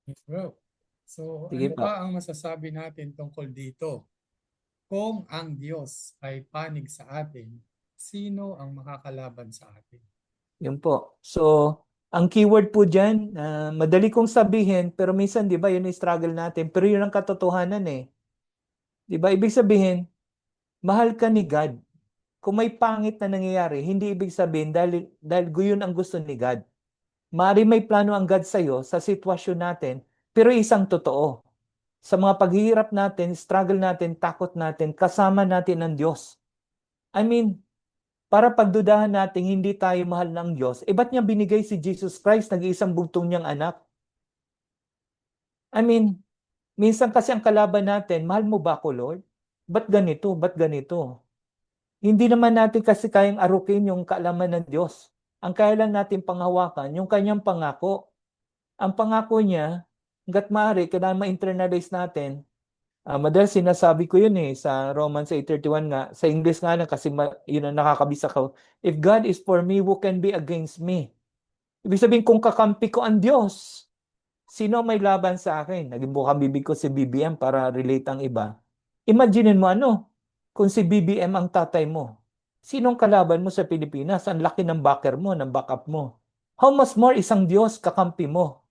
Yes, bro. So, Sige ano po. pa ang masasabi natin tungkol dito? Kung ang Diyos ay panig sa atin, sino ang makakalaban sa atin? Yun po. So, ang keyword po dyan, madali kong sabihin, pero minsan, di ba, yun yung struggle natin. Pero yun ang katotohanan eh. Di ba, ibig sabihin, mahal ka ni God. Kung may pangit na nangyayari, hindi ibig sabihin dahil guyon ang gusto ni God. Maari may plano ang God sa'yo sa sitwasyon natin, pero isang totoo. Sa mga paghihirap natin, struggle natin, takot natin, kasama natin ang Diyos. I mean, para pagdudahan natin hindi tayo mahal ng Diyos, ba't niya binigay si Jesus Christ, nag-iisang bugtong niyang anak? I mean, minsan kasi ang kalaban natin, mahal mo ba ako, Lord? Ba't ganito? Ba't ganito? Hindi naman natin kasi kayang arukin yung kaalaman ng Diyos. Ang kaya lang natin panghawakan, yung kanyang pangako. Ang pangako niya, hanggat maaari, kailangan ma-internalize natin. Madalas sinasabi ko yun sa Romans 8:31 nga. Sa English nga lang kasi yun ang nakakabisa ko. If God is for me, who can be against me? Ibig sabihin, kung kakampi ko ang Diyos, sino may laban sa akin? Naging bukang bibig ko si BBM para relate ang iba. Imaginin mo kung si BBM ang tatay mo. Sinong kalaban mo sa Pilipinas? Ang laki ng backer mo, ng backup mo. How much more isang Diyos kakampi mo?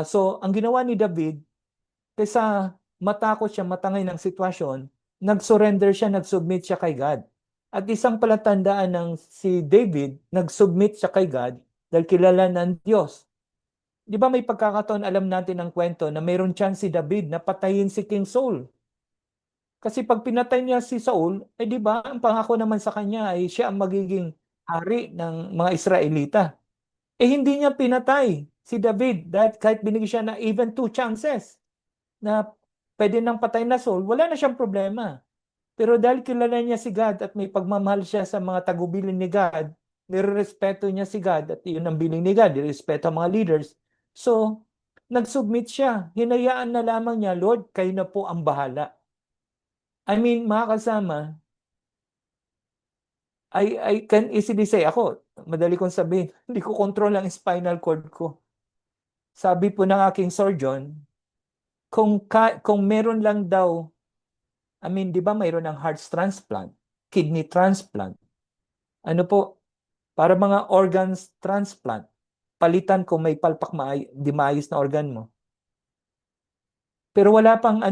So, ang ginawa ni David, kaysa matakot siya, matangay ng sitwasyon, nag-surrender siya, nag-submit siya kay God. At isang palatandaan ng si David, nag-submit siya kay God dahil kilala ng Diyos. Di ba may pagkakataon, alam natin ang kwento na mayroon chance si David na patayin si King Saul. Kasi pag pinatay niya si Saul, di ba, ang pangako naman sa kanya ay siya ang magiging hari ng mga Israelita. Hindi niya pinatay si David dahil kahit binigyan siya na even 2 chances na pwede nang patay na Saul, wala na siyang problema. Pero dahil kilala niya si God at may pagmamahal siya sa mga tagubilin ni God, nirerespeto niya si God at yun ang biling ni God, nirerespeto ang mga leaders. So, nag-submit siya. Hinayaan na lamang niya, Lord, kayo na po ang bahala. I mean, mga kasama, I can easily say, ako, madali kong sabihin, hindi ko control ang spinal cord ko. Sabi po ng aking surgeon, kung meron lang daw, I mean, di ba mayroon ng heart transplant, kidney transplant, para mga organs transplant, palitan kung may palpak di maayos na organ mo. Pero wala pang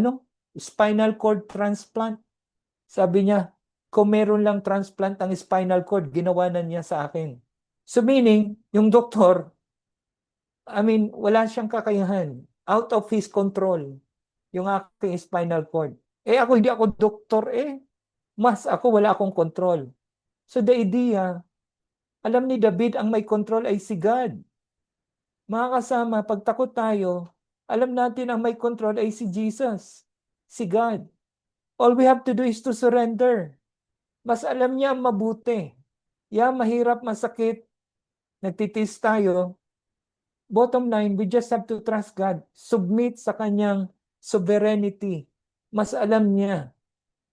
spinal cord transplant. Sabi niya, kung meron lang transplant ang spinal cord, ginawa na niya sa akin. So meaning, yung doktor, I mean, wala siyang kakayahan. Out of his control, yung aking spinal cord. Ako, hindi ako doktor Mas ako, wala akong control. So the idea, alam ni David, ang may control ay si God. Mga kasama, pag takot tayo, alam natin ang may control ay si Jesus, si God. All we have to do is to surrender. Mas alam niya ang mabuti. Mahirap, masakit, nagtitis tayo. Bottom line, we just have to trust God. Submit sa kanyang sovereignty. Mas alam niya.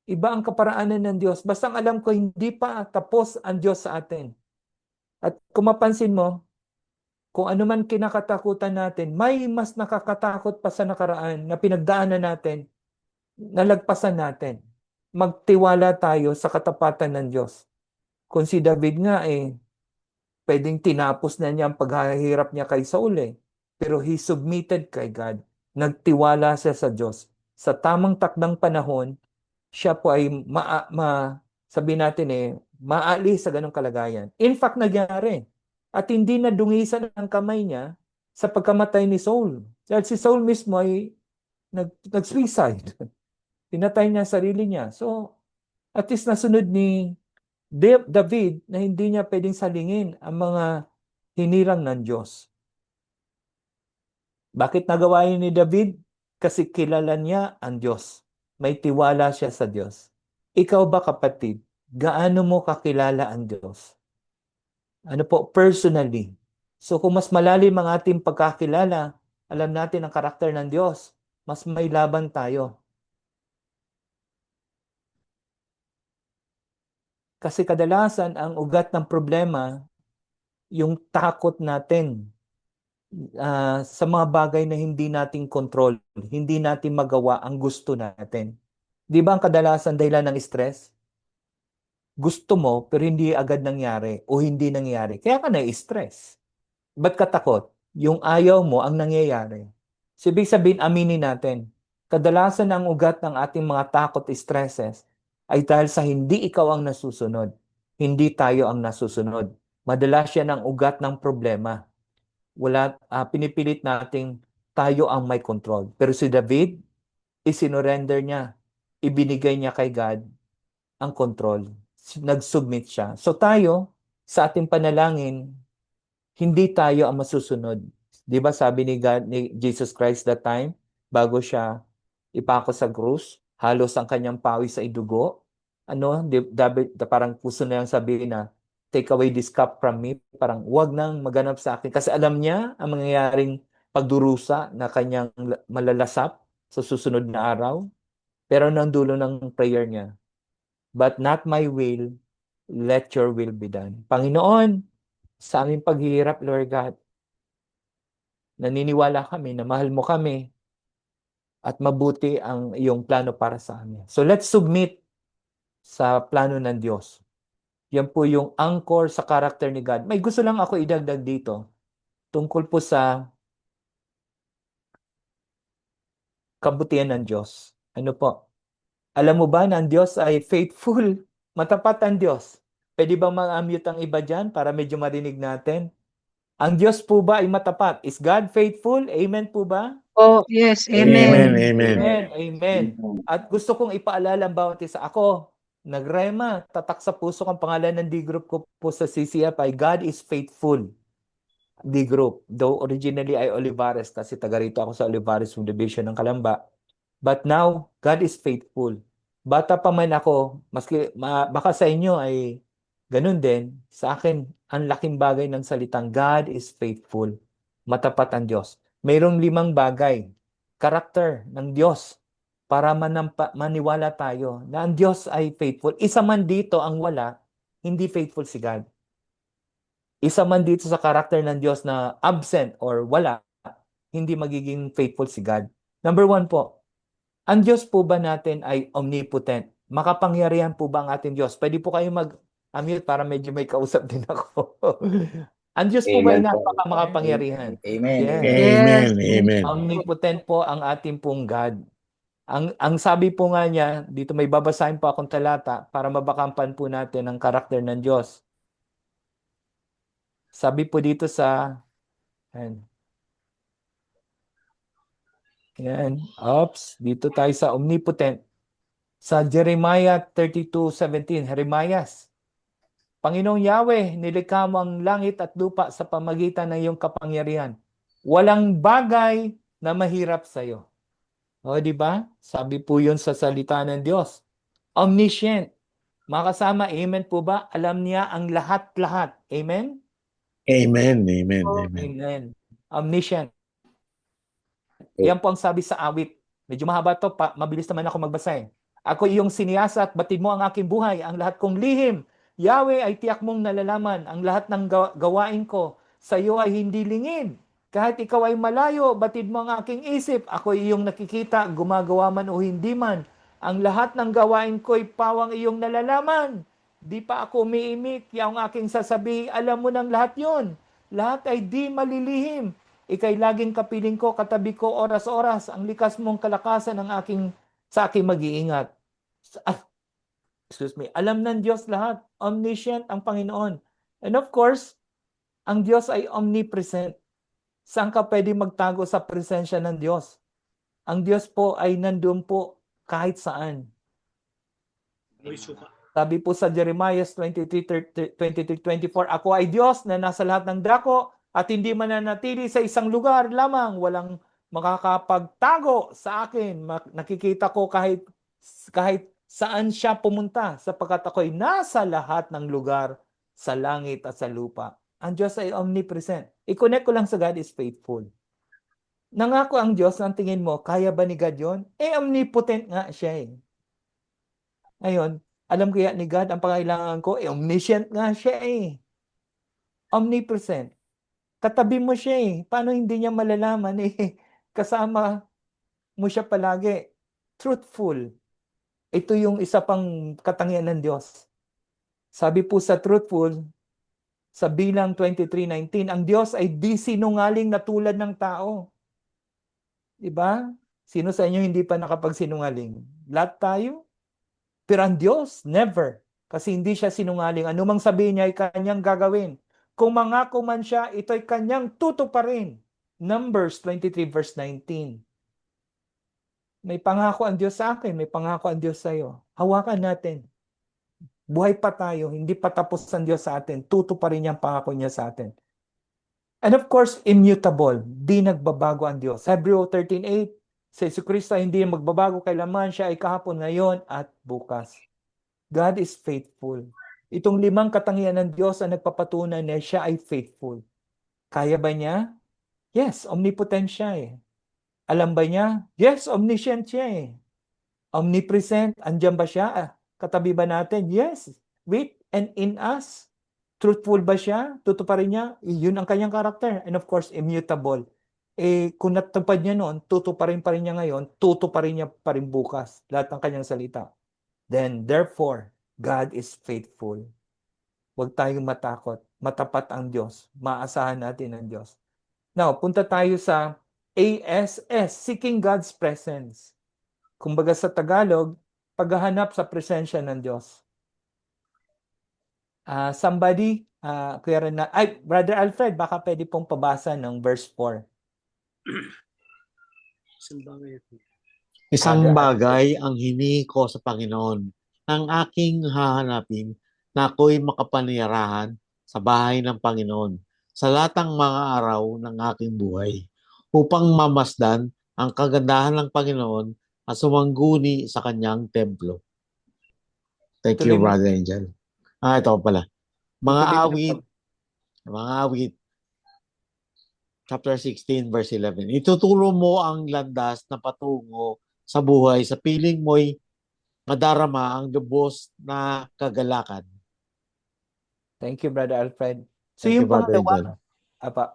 Iba ang kaparaanan ng Diyos. Basta ang alam ko, hindi pa tapos ang Diyos sa atin. At kung mapansin mo, kung ano man kinakatakutan natin, may mas nakakatakot pa sa nakaraan na pinagdaanan natin, nalagpasan natin. Magtiwala tayo sa katapatan ng Diyos. Kung si David nga pwedeng tinapos na niya ang paghahirap niya kay Saul Pero he submitted kay God. Nagtiwala siya sa Diyos. Sa tamang takdang panahon, siya po ay sabihin natin maalis sa ganong kalagayan. In fact, nagyari. At hindi na dungisan ang kamay niya sa pagkamatay ni Saul. Dahil si Saul mismo ay nag-suicide. Pinatay niya sarili niya. So, at least nasunod ni David na hindi niya pwedeng salingin ang mga hinirang ng Diyos. Bakit nagawa yun ni David? Kasi kilala niya ang Diyos. May tiwala siya sa Diyos. Ikaw ba, kapatid? gaano mo kakilala ang Diyos? Ano po, personally. So kung mas malalim ang ating pagkakilala, alam natin ang karakter ng Diyos, mas may laban tayo. Kasi kadalasan ang ugat ng problema, yung takot natin sa mga bagay na hindi natin control, hindi natin magawa ang gusto natin. Di ba ang kadalasan dahilan ng stress? Gusto mo pero hindi agad nangyari o hindi nangyari. Kaya ka na-stress. Ba't ka takot? Yung ayaw mo ang nangyayari. So, ibig sabihin, aminin natin, kadalasan ang ugat ng ating mga takot, stresses, ay dahil sa hindi ikaw ang nasusunod. Hindi tayo ang nasusunod. Madalas yan ang ugat ng problema. Pinipilit nating tayo ang may control. Pero si David, isinurrender niya. Ibinigay niya kay God ang control. Nag-submit siya. So tayo, sa ating panalangin, hindi tayo ang masusunod. Di ba sabi ni Jesus Christ that time, bago siya ipako sa krus, halos ang kanyang pawis sa idugo. Parang puso na yung sabihin na, take away this cup from me. Parang wag nang maganap sa akin. Kasi alam niya ang mangyayaring pagdurusa na kanyang malalasap sa susunod na araw. Pero nang dulo ng prayer niya, but not my will, let your will be done. Panginoon, sa aming paghihirap, Lord God, naniniwala kami na mahal mo kami at mabuti ang iyong plano para sa amin. So let's submit sa plano ng Diyos. Yan po yung anchor sa character ni God. May gusto lang ako idagdag dito tungkol po sa kabutihan ng Diyos. Ano po? Alam mo ba na ang Diyos ay faithful? Matapat ang Diyos. Pwede bang mag-unmute ang iba dyan para medyo marinig natin? Ang Diyos po ba ay matapat? Is God faithful? Amen po ba? Oh, yes. Amen, Amen. amen. Amen. Amen. At gusto kong ipaalala ang bawat isa. Ako, nagrema, tatak sa puso ang pangalan ng D-group ko po sa CCF ay God is faithful. D-group. Though originally ay Olivares kasi taga rito ako sa Olivares Division ng Kalamba. But now, God is faithful. Bata pa man ako, maski baka sa inyo ay ganun din, sa akin, ang laking bagay ng salitang God is faithful. Matapat ang Diyos. Mayroong 5 bagay, karakter ng Diyos para maniwala tayo na ang Diyos ay faithful. Isa man dito ang wala, hindi faithful si God. Isa man dito sa karakter ng Diyos na absent or wala, hindi magiging faithful si God. Number 1 po, ang Diyos po ba natin ay omnipotent? Makapangyarihan po ba ang ating Diyos? Pwede po kayo mag-unmute para medyo may kausap din ako. Ang Diyos po ba ay makapangyarihan? Amen. Yes. Amen. Amen. Omnipotent po ang ating pong God. Ang sabi po nga niya, dito may babasahin po akong talata para mabakampan po natin ang karakter ng Diyos. Sabi po dito sa Yan. Dito tayo sa omnipotent. Sa Jeremiah 32:17, Jeremias, Panginoong Yahweh, nilikha mo ang langit at lupa sa pamagitan ng iyong kapangyarihan. Walang bagay na mahirap sa iyo. O, di ba? Sabi po yun sa salita ng Diyos. Omniscient. Mga kasama, amen po ba? Alam niya ang lahat-lahat. Amen? Amen. Amen. Amen. Amen. Omniscient. Yan po ang sabi sa awit. Medyo mahaba to, mabilis naman ako magbasa eh. Ako iyong siniyasa at batid mo ang aking buhay, ang lahat kong lihim. Yahweh ay tiyak mong nalalaman, ang lahat ng gawain ko. Sa iyo ay hindi lingid. Kahit ikaw ay malayo, batid mo ang aking isip. Ako iyong nakikita, gumagawa man o hindi man. Ang lahat ng gawain ko ay pawang iyong nalalaman. Di pa ako umiimik, yung aking sasabihin, alam mo ng lahat yon. Lahat ay di malilihim. Ika'y laging kapiling ko, katabi ko oras-oras. Ang likas mong kalakasan sa aking mag-iingat. Excuse me. Alam ng Diyos lahat. Omniscient ang Panginoon. And of course, ang Diyos ay omnipresent. Saan ka pwede magtago sa presensya ng Diyos? Ang Diyos po ay nandun po kahit saan. Sabi po sa Jeremiah 23:24, ako ay Diyos na nasa lahat ng dako at hindi mananatili sa isang lugar lamang. Walang makakapagtago sa akin. Nakikita ko kahit saan siya pumunta, sapagkat ako'y nasa lahat ng lugar, sa langit at sa lupa. Ang Diyos ay omnipresent. I-connect ko lang sa God is faithful. Nangako ang Diyos, ang tingin mo, kaya ba ni God yun? Omnipotent nga siya eh. Ngayon, alam kaya ni God, ang pangailangan ko, omniscient nga siya eh. Omnipresent. Katabi mo siya eh. Paano hindi niya malalaman eh? Kasama mo siya palagi. Truthful. Ito yung isa pang katangian ng Diyos. Sabi po sa truthful, sa bilang 23:19, ang Diyos ay di sinungaling na tulad ng tao. Diba? Sino sa inyo hindi pa nakapagsinungaling? Lahat tayo. Pero ang Diyos, never. Kasi hindi siya sinungaling. Ano mang sabihin niya ay kanyang gagawin. Kung mangako man siya, ito'y kanyang tutuparin. Numbers 23 verse 19. May pangako ang Diyos sa akin, may pangako ang Diyos sa iyo. Hawakan natin. Buhay pa tayo, hindi pa tapos ang Diyos sa atin. Tutuparin niya ang pangako niya sa atin. And of course, immutable. Di nagbabago ang Diyos. Hebrew 13:8, sa Jesucristo hindi magbabago kailanman, siya ay kahapon, ngayon at bukas. God is faithful. Itong 5 katangian ng Diyos ang nagpapatunay na siya ay faithful. Kaya ba niya? Yes, omnipotent siya eh. Alam ba niya? Yes, omniscient siya eh. Omnipresent, andyan ba siya? Katabi ba natin? Yes. With and in us. Truthful ba siya? Tutuparin niya? Yun ang kanyang karakter. And of course, immutable. Kung natupad niya noon, tutuparin pa rin niya ngayon, tutuparin niya pa rin bukas. Lahat ng kanyang salita. Then, therefore, God is faithful. Huwag tayong matakot. Matapat ang Diyos. Maasahan natin ang Diyos. Now, punta tayo sa ASS, Seeking God's Presence. Kumbaga sa Tagalog, paghahanap sa presensya ng Diyos. Somebody, Kuya Renan, Brother Alfred, baka pwede pong pabasa ng verse 4. Isang Brother bagay ang hinihingi ko sa Panginoon, ang aking hahanapin na ako'y makapanirahan sa bahay ng Panginoon sa latang mga araw ng aking buhay upang mamasdan ang kagandahan ng Panginoon at sumangguni sa kanyang templo. Thank Tuloy you, mo. Brother Angel. Ito pala. Mga Tuloy mo na awit, chapter 16, verse 11. Ituturo mo ang landas na patungo sa buhay sa piling mo'y madarama ang lubos na kagalakan. Thank you, Brother Alfred. So Thank you, yung Brother pangalawa, Angel.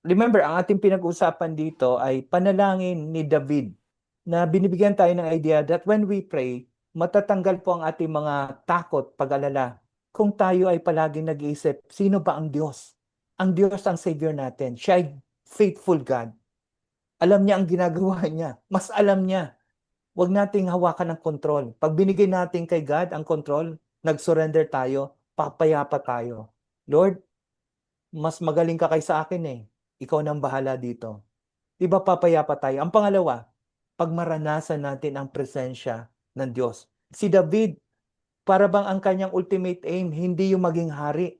remember, ang ating pinag-usapan dito ay panalangin ni David na binibigyan tayo ng idea that when we pray, matatanggal po ang ating mga takot, pag-alala. Kung tayo ay palaging nag-iisip, sino ba ang Diyos? Ang Diyos ang Savior natin. Siya ay faithful God. Alam niya ang ginagawa niya. Mas alam niya. Huwag nating hawakan ng control. Pag binigay natin kay God ang control, nag-surrender tayo, papayapa tayo. Lord, mas magaling ka kaysa akin eh. Ikaw nang bahala dito. Di ba papayapa tayo? Ang pangalawa, pag maranasan natin ang presensya ng Diyos. Si David, para bang ang kanyang ultimate aim, hindi yung maging hari.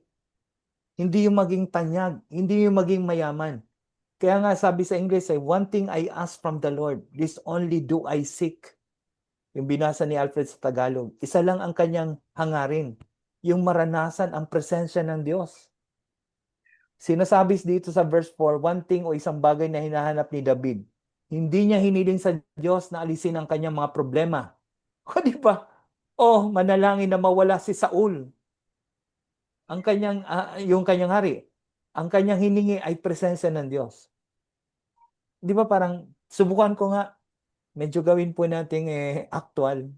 Hindi yung maging tanyag. Hindi yung maging mayaman. Kaya nga sabi sa English ay, one thing I ask from the Lord, this only do I seek. Yung binasa ni Alfred sa Tagalog. Isa lang ang kanyang hangarin. Yung maranasan ang presensya ng Diyos. Sinasabi dito sa verse 4, one thing o isang bagay na hinahanap ni David. Hindi niya hiniling sa Diyos na alisin ang kanyang mga problema. O di ba? O manalangin na mawala si Saul. Ang kanyang, yung kanyang hari. Ang kanyang hiningi ay presensya ng Diyos. Di ba parang, subukan ko nga, medyo gawin po natin actual.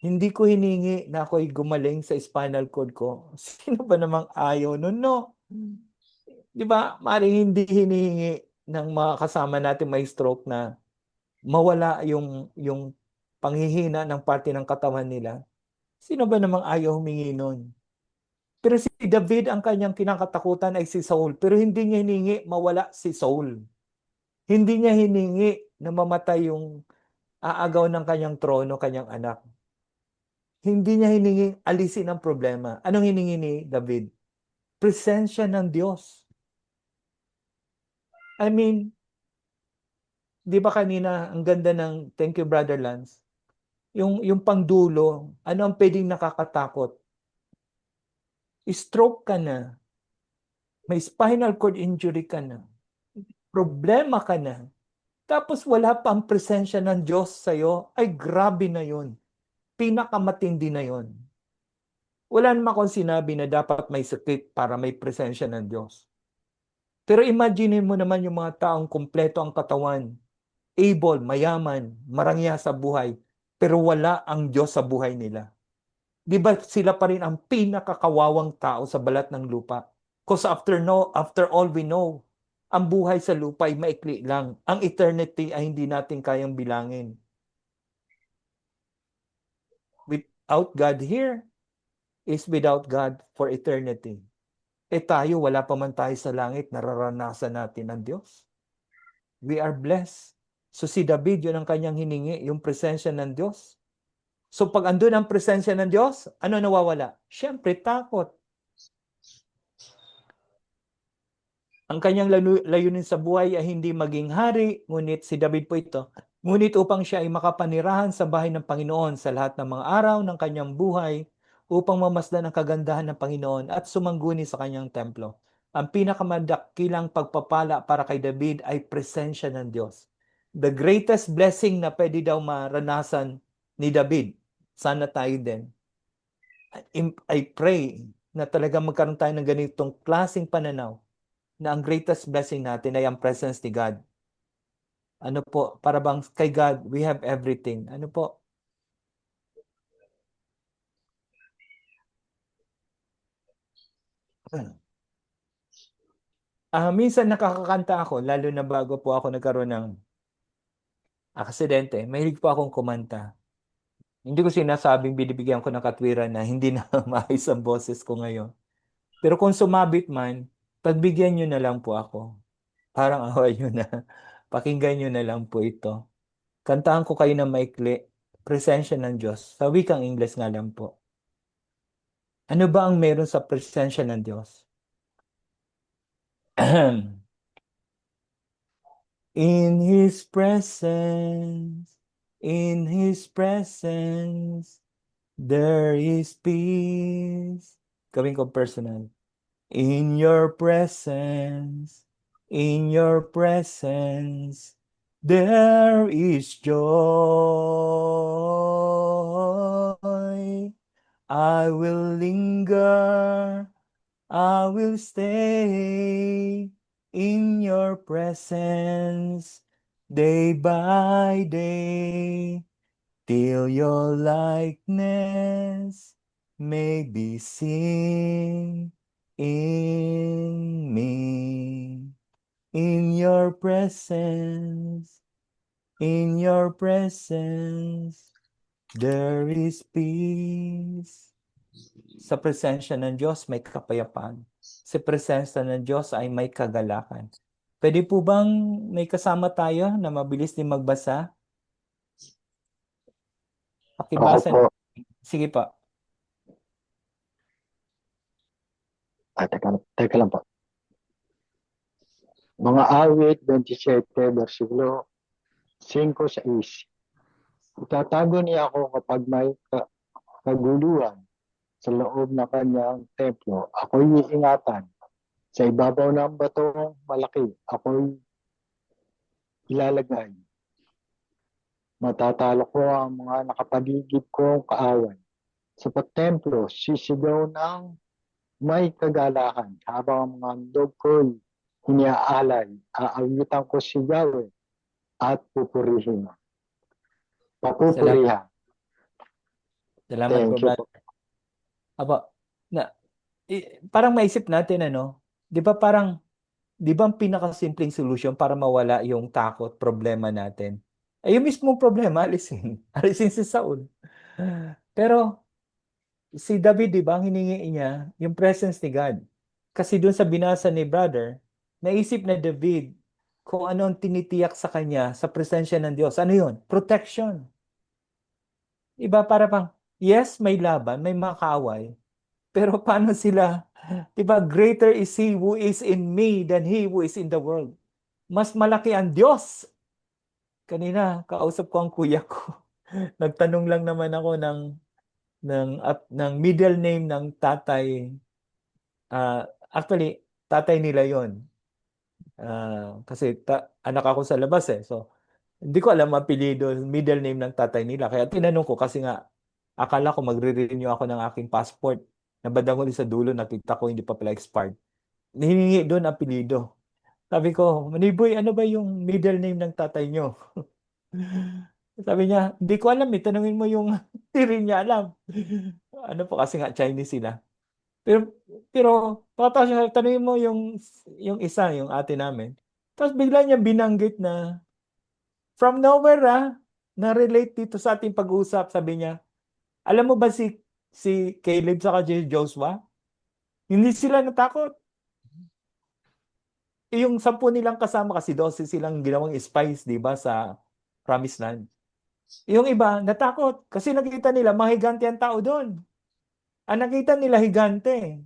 Hindi ko hiningi na ako'y gumaling sa spinal cord ko. Sino ba namang ayaw nun, no? Di ba, maaaring hindi hinihingi ng mga kasama natin may stroke na mawala yung panghihina ng parte ng katawan nila. Sino ba namang ayaw humingi nun? Pero si David, ang kanyang kinakatakutan ay si Saul. Pero hindi niya hiningi mawala si Saul. Hindi niya hiningi na mamatay yung aagaw ng kanyang trono, kanyang anak. Hindi niya hiningi alisin ang problema. Anong hiningi ni David? Presensya ng Diyos. I mean, di ba kanina, ang ganda ng, thank you Brother Lance, yung pangdulo, ano ang pwedeng nakakatakot? Stroke ka na, may spinal cord injury ka na, problema ka na, tapos wala pa ang presensya ng Diyos sa'yo, ay grabe na yun. Pinakamatindi na yun. Wala naman akong sinabi na dapat may sakit para may presensya ng Diyos. Pero imagine mo naman yung mga taong kumpleto ang katawan, able, mayaman, marangya sa buhay, pero wala ang Diyos sa buhay nila. Di ba sila pa rin ang pinakakawawang tao sa balat ng lupa? Because after all we know, ang buhay sa lupa ay maikli lang. Ang eternity ay hindi natin kayang bilangin. Without God here is without God for eternity. Tayo, wala pa man tayo sa langit, nararanasan natin ang Diyos. We are blessed. So si David, yun ang kanyang hiningi, yung presensya ng Diyos. So pag andun ang presensya ng Diyos, ano nawawala? Siyempre, takot. Ang kanyang layunin sa buhay ay hindi maging hari, ngunit si David po ito, ngunit upang siya ay makapanirahan sa bahay ng Panginoon sa lahat ng mga araw ng kanyang buhay, upang mamasdan ang kagandahan ng Panginoon at sumangguni sa kanyang templo. Ang pinakamadakilang pagpapala para kay David ay presensya ng Diyos. The greatest blessing na pwede daw maranasan ni David, sana tayo din. I pray na talaga magkaroon tayo ng ganitong klaseng pananaw na ang greatest blessing natin ay ang presence ni God. Ano po, para bang kay God, we have everything. Ano po? Minsan nakakakanta ako, lalo na bago po ako nagkaroon ng aksidente. Mahilig po akong kumanta. Hindi ko sinasabing binibigyan ko ng katwiran na hindi na maayos ang boses ko ngayon. Pero kung sumabit man, pagbigyan nyo na lang po ako. Parang away nyo na. Pakinggan nyo na lang po ito. Kantahan ko kayo ng maikli, presensya ng Diyos. Sa wikang Ingles nga lang po. Ano ba ang meron sa presensya ng Diyos? In His presence, there is peace. Gawin ko personal. In your presence, there is joy. I will linger, I will stay in your presence day by day, till your likeness may be seen in me. In your presence, there is peace. Sa presensya ng Diyos may kapayapaan. Sa presensya ng Diyos ay may kagalakan. Pwede po bang may kasama tayo na mabilis din magbasa? Pakibasa. Ako po. Sige pa. Teka lang po. Mga awit, 27, versikulo 5-6. Itatago niya ako kapag may kaguluhan sa loob ng kanyang templo. Ako'y iingatan. Sa ibabaw ng batong malaki, ako'y ilalagay. Matatalo ko ang mga nakapaligid kong kaaway. Sa templo, sisigaw ng may kagalakan habang ang mga handog ko'y iniaalay. Aawitan ko si Yahweh at pupurihin. Papupurihan. Salamat Thank po, you brother. Aba, parang maisip natin, ano, di ba ang pinakasimpleng solution para mawala yung takot, problema natin? Ay, yung mismong problema, alisin. Alisin si Saul. Pero, si David, di ba, ang hiningi niya, yung presence ni God. Kasi doon sa binasa ni brother, naisip na David kung ano ang tinitiyak sa kanya sa presensya ng Diyos. Ano yun? Protection. Iba para pang, yes, may laban, may mga kaaway. Pero paano sila? Diba, greater is He who is in me than he who is in the world. Mas malaki ang Diyos. Kanina, kausap ko ang kuya ko. Nagtanong lang naman ako ng middle name ng tatay. Actually, tatay nila yon. Kasi anak ako sa labas eh. So, hindi ko alam apelyido, middle name ng tatay nila. Kaya tinanong ko kasi nga, akala ko magre-renew ako ng aking passport. Nabadang huli sa dulo, nakita ko hindi pa pala expired. Hiningi doon apelyido. Sabi ko, Maniboy, ano ba yung middle name ng tatay nyo? Sabi niya, hindi ko alam eh. Tanungin mo yung hindi rin niya alam. Ano po kasi nga Chinese sila. Pero tapos tanungin mo yung isa, yung ate namin. Tapos bigla niya binanggit na from nowhere na-relate dito sa ating pag-uusap. Sabi niya, alam mo ba si Caleb saka si Joshua? Hindi sila natakot. Yung 10 nilang kasama kasi 12 silang ginawang spies, di ba, sa Promised Land. Yung iba, natakot kasi nakita nila mga higante ang tao doon. Ang nakita nila higante.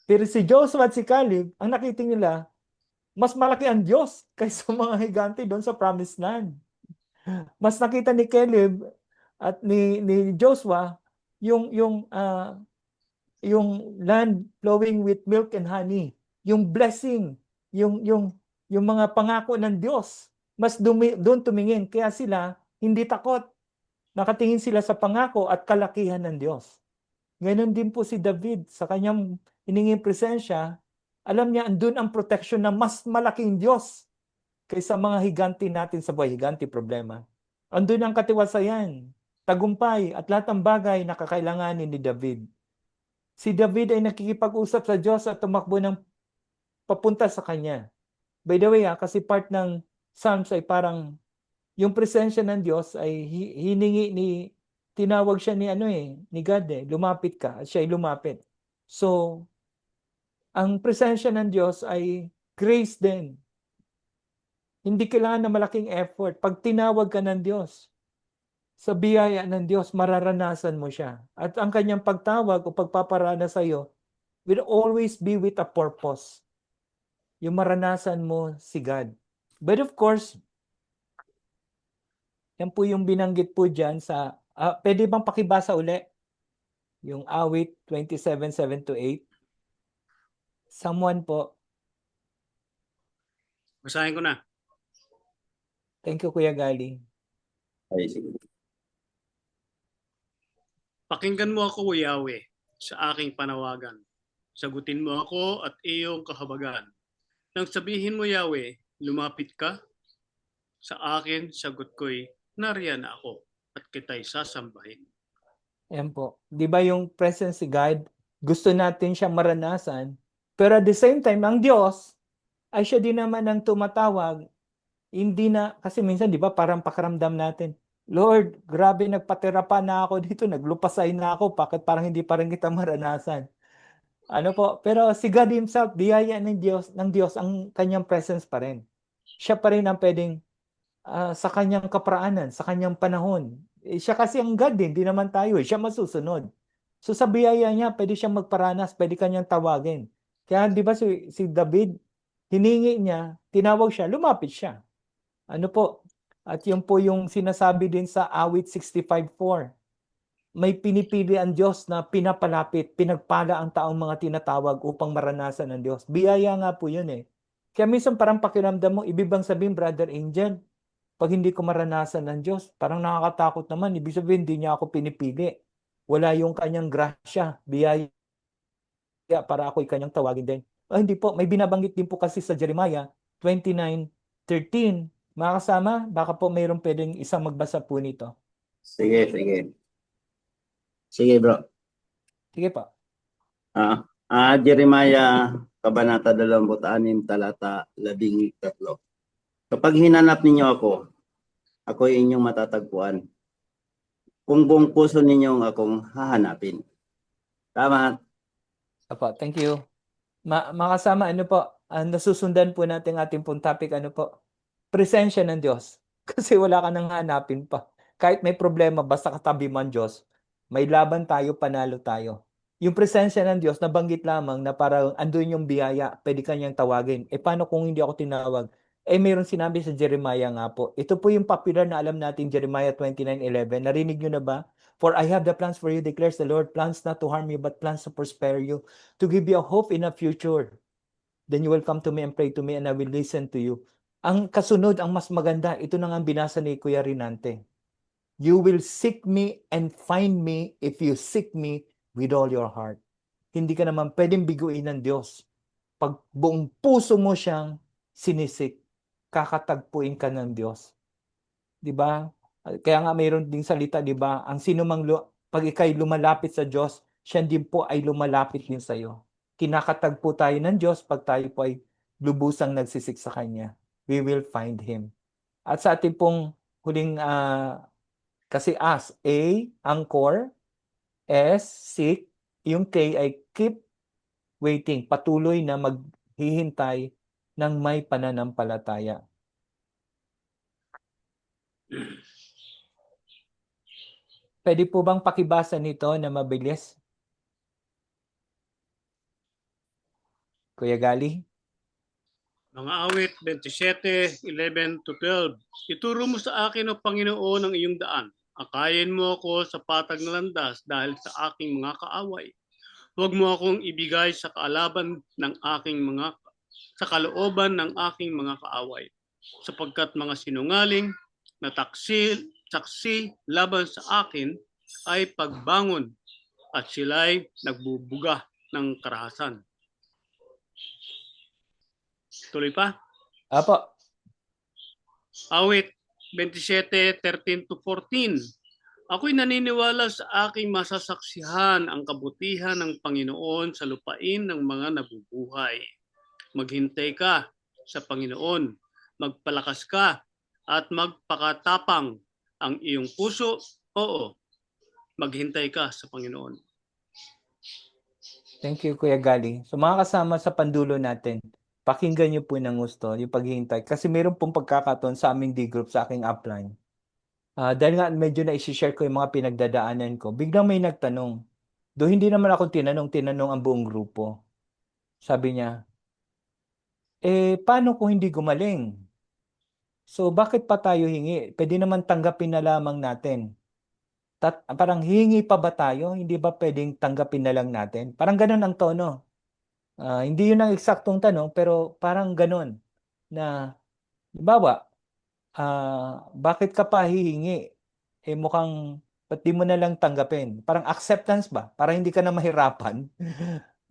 Pero si Joshua at si Caleb, ang nakita nila, mas malaki ang Diyos kaysa mga higante doon sa Promised Land. Mas nakita ni Caleb at ni Joshua yung land flowing with milk and honey, yung blessing, yung mga pangako ng Diyos. Mas doon tumingin kaya sila hindi takot. Nakatingin sila sa pangako at kalakihan ng Diyos. Ganon din po si David sa kanyang hiningin presensya. Alam niya andun ang protection na mas malaking Diyos kaysa mga higanti natin sa buhay. Higanti problema. Andun ang katiwasayan, tagumpay at lahat ng bagay na kakailanganin ni David. Si David ay nakikipag-usap sa Diyos at tumakbo ng papunta sa kanya. By the way, kasi part ng Psalms ay parang yung presensya ng Diyos ay tinawag siya ni God lumapit ka at siya ay lumapit. So, ang presensya ng Diyos ay grace din. Hindi kailangan na malaking effort. Pag tinawag ka ng Diyos, sa biyaya ng Diyos, mararanasan mo siya. At ang kanyang pagtawag o pagpaparana sa iyo will always be with a purpose. Yung maranasan mo si God. But of course, yan po yung binanggit po dyan sa, pwede bang pakibasa uli? Yung awit 27:7-8. Someone po. Basahin ko na. Thank you, Kuya Gali. Ay, sige. Pakinggan mo ako, Yahweh, sa aking panawagan. Sagutin mo ako at iyong kahabagan. Nang sabihin mo, Yahweh, lumapit ka. Sa akin, sagot ko'y, nariyan ako at kita'y sasambahin. Yan po. Di ba yung presence si God, gusto natin siya maranasan, pero at the same time, ang Diyos, ay siya din naman ang tumatawag. Hindi na, kasi minsan, di ba, parang pakiramdam natin, Lord, grabe, nagpatira pa na ako dito, naglupasay na ako, bakit parang hindi pa rin kita maranasan? Ano po, pero si God himself, biyaya ng Diyos ang kanyang presence pa rin. Siya pa rin ang pwedeng sa kanyang kaparaanan, sa kanyang panahon. Siya kasi ang God din, di naman tayo siya masusunod. So sa biyaya niya, pwede siyang magparanas, pwede kanyang tawagin. Kaya di ba si David, hiningi niya, tinawag siya, lumapit siya. Ano po? At yun po yung sinasabi din sa awit 65:4. May pinipili ang Diyos na pinapalapit, pinagpala ang taong mga tinatawag upang maranasan ng Diyos. Biyaya nga po yun eh. Kaya minsan parang pakiramdam mo, ibig bang sabihin, Brother Angel, pag hindi ko maranasan ng Diyos, parang nakakatakot naman. Ibig sabihin, hindi niya ako pinipili. Wala yung kanyang grasya, biyaya para ako'y kanyang tawagin din. Hindi po, may binabanggit din po kasi sa Jeremiah 29:13. Mga kasama, baka po mayroong pwedeng isang magbasa po nito. Sige, sige. Sige, bro. Sige pa. Jeremiah, Kabanata 26, talata 13. Kapag hinanap ninyo ako ay inyong matatagpuan. Kung buong puso ninyong akong hahanapin. Tama. Apo, thank you. Makasama, ano po, nasusundan po natin ating pong topic, ano po, presensya ng Diyos. Kasi wala ka nang hanapin pa. Kahit may problema, basta katabi mo ang Diyos, may laban tayo, panalo tayo. Yung presensya ng Diyos, nabanggit lamang na parang andun yung biyaya, pwede kanyang tawagin. Paano kung hindi ako tinawag? Mayroon sinabi sa Jeremiah nga po. Ito po yung popular na alam natin, Jeremiah 29:11. Narinig nyo na ba? For I have the plans for you, declares the Lord, plans not to harm you, but plans to prosper you, to give you a hope in a future. Then you will come to me and pray to me, and I will listen to you. Ang kasunod, ang mas maganda, ito na nga ang binasa ni Kuya Rinante. You will seek me and find me if you seek me with all your heart. Hindi ka naman pwedeng biguin ng Diyos. Pag buong puso mo siyang sinisik, kakatagpuin ka ng Diyos. 'Di ba? Kaya nga mayroon ding salita, 'di ba? Ang sino mang pag ikay lumalapit sa Diyos, siya din po ay lumalapit din sa iyo. Kinakatagpo tayo ng Diyos pag tayo po ay lubusang nagsisik sa Kanya. We will find Him. At sa ating pong huling kasi ask, A, anchor, S, seek, yung K ay keep waiting, patuloy na maghihintay ng may pananampalataya. Pwede po bang pakibasa nito na mabilis? Kuya Gali? Mga awit 27:11-12. Ituro mo sa akin, O Panginoon, ang iyong daan. Akayin mo ako sa patag na landas dahil sa aking mga kaaway. Huwag mo akong ibigay sa kalooban ng aking mga kaaway, sapagkat mga sinungaling na saksi laban sa akin ay pagbangon at sila'y nagbubuga ng karahasan. Tuloy pa. Apo. Awit 27:13-14. Ako'y naniniwala sa aking masasaksihan ang kabutihan ng Panginoon sa lupain ng mga nabubuhay. Maghintay ka sa Panginoon, magpalakas ka at magpakatapang ang iyong puso. Oo, maghintay ka sa Panginoon. Thank you, Kuya Gali. So mga kasama sa pandulo natin, pakinggan niyo po ng gusto yung paghihintay. Kasi meron pong pagkakataon sa aming D-group, sa aking upline. Dahil nga medyo na isi-share ko yung mga pinagdadaanan ko, biglang may nagtanong. Hindi naman ako tinanong ang buong grupo. Sabi niya, paano kung hindi gumaling? So bakit pa tayo hingi? Pwede naman tanggapin na lamang natin. Parang hihingi pa ba tayo? Hindi ba pwedeng tanggapin na lang natin? Parang ganun ang tono. Hindi yun ang eksaktong tanong, pero parang ganun. Na, halimbawa, bakit ka pa hihingi? Mukhang, ba't di mo na lang tanggapin? Parang acceptance ba? Para hindi ka na mahirapan.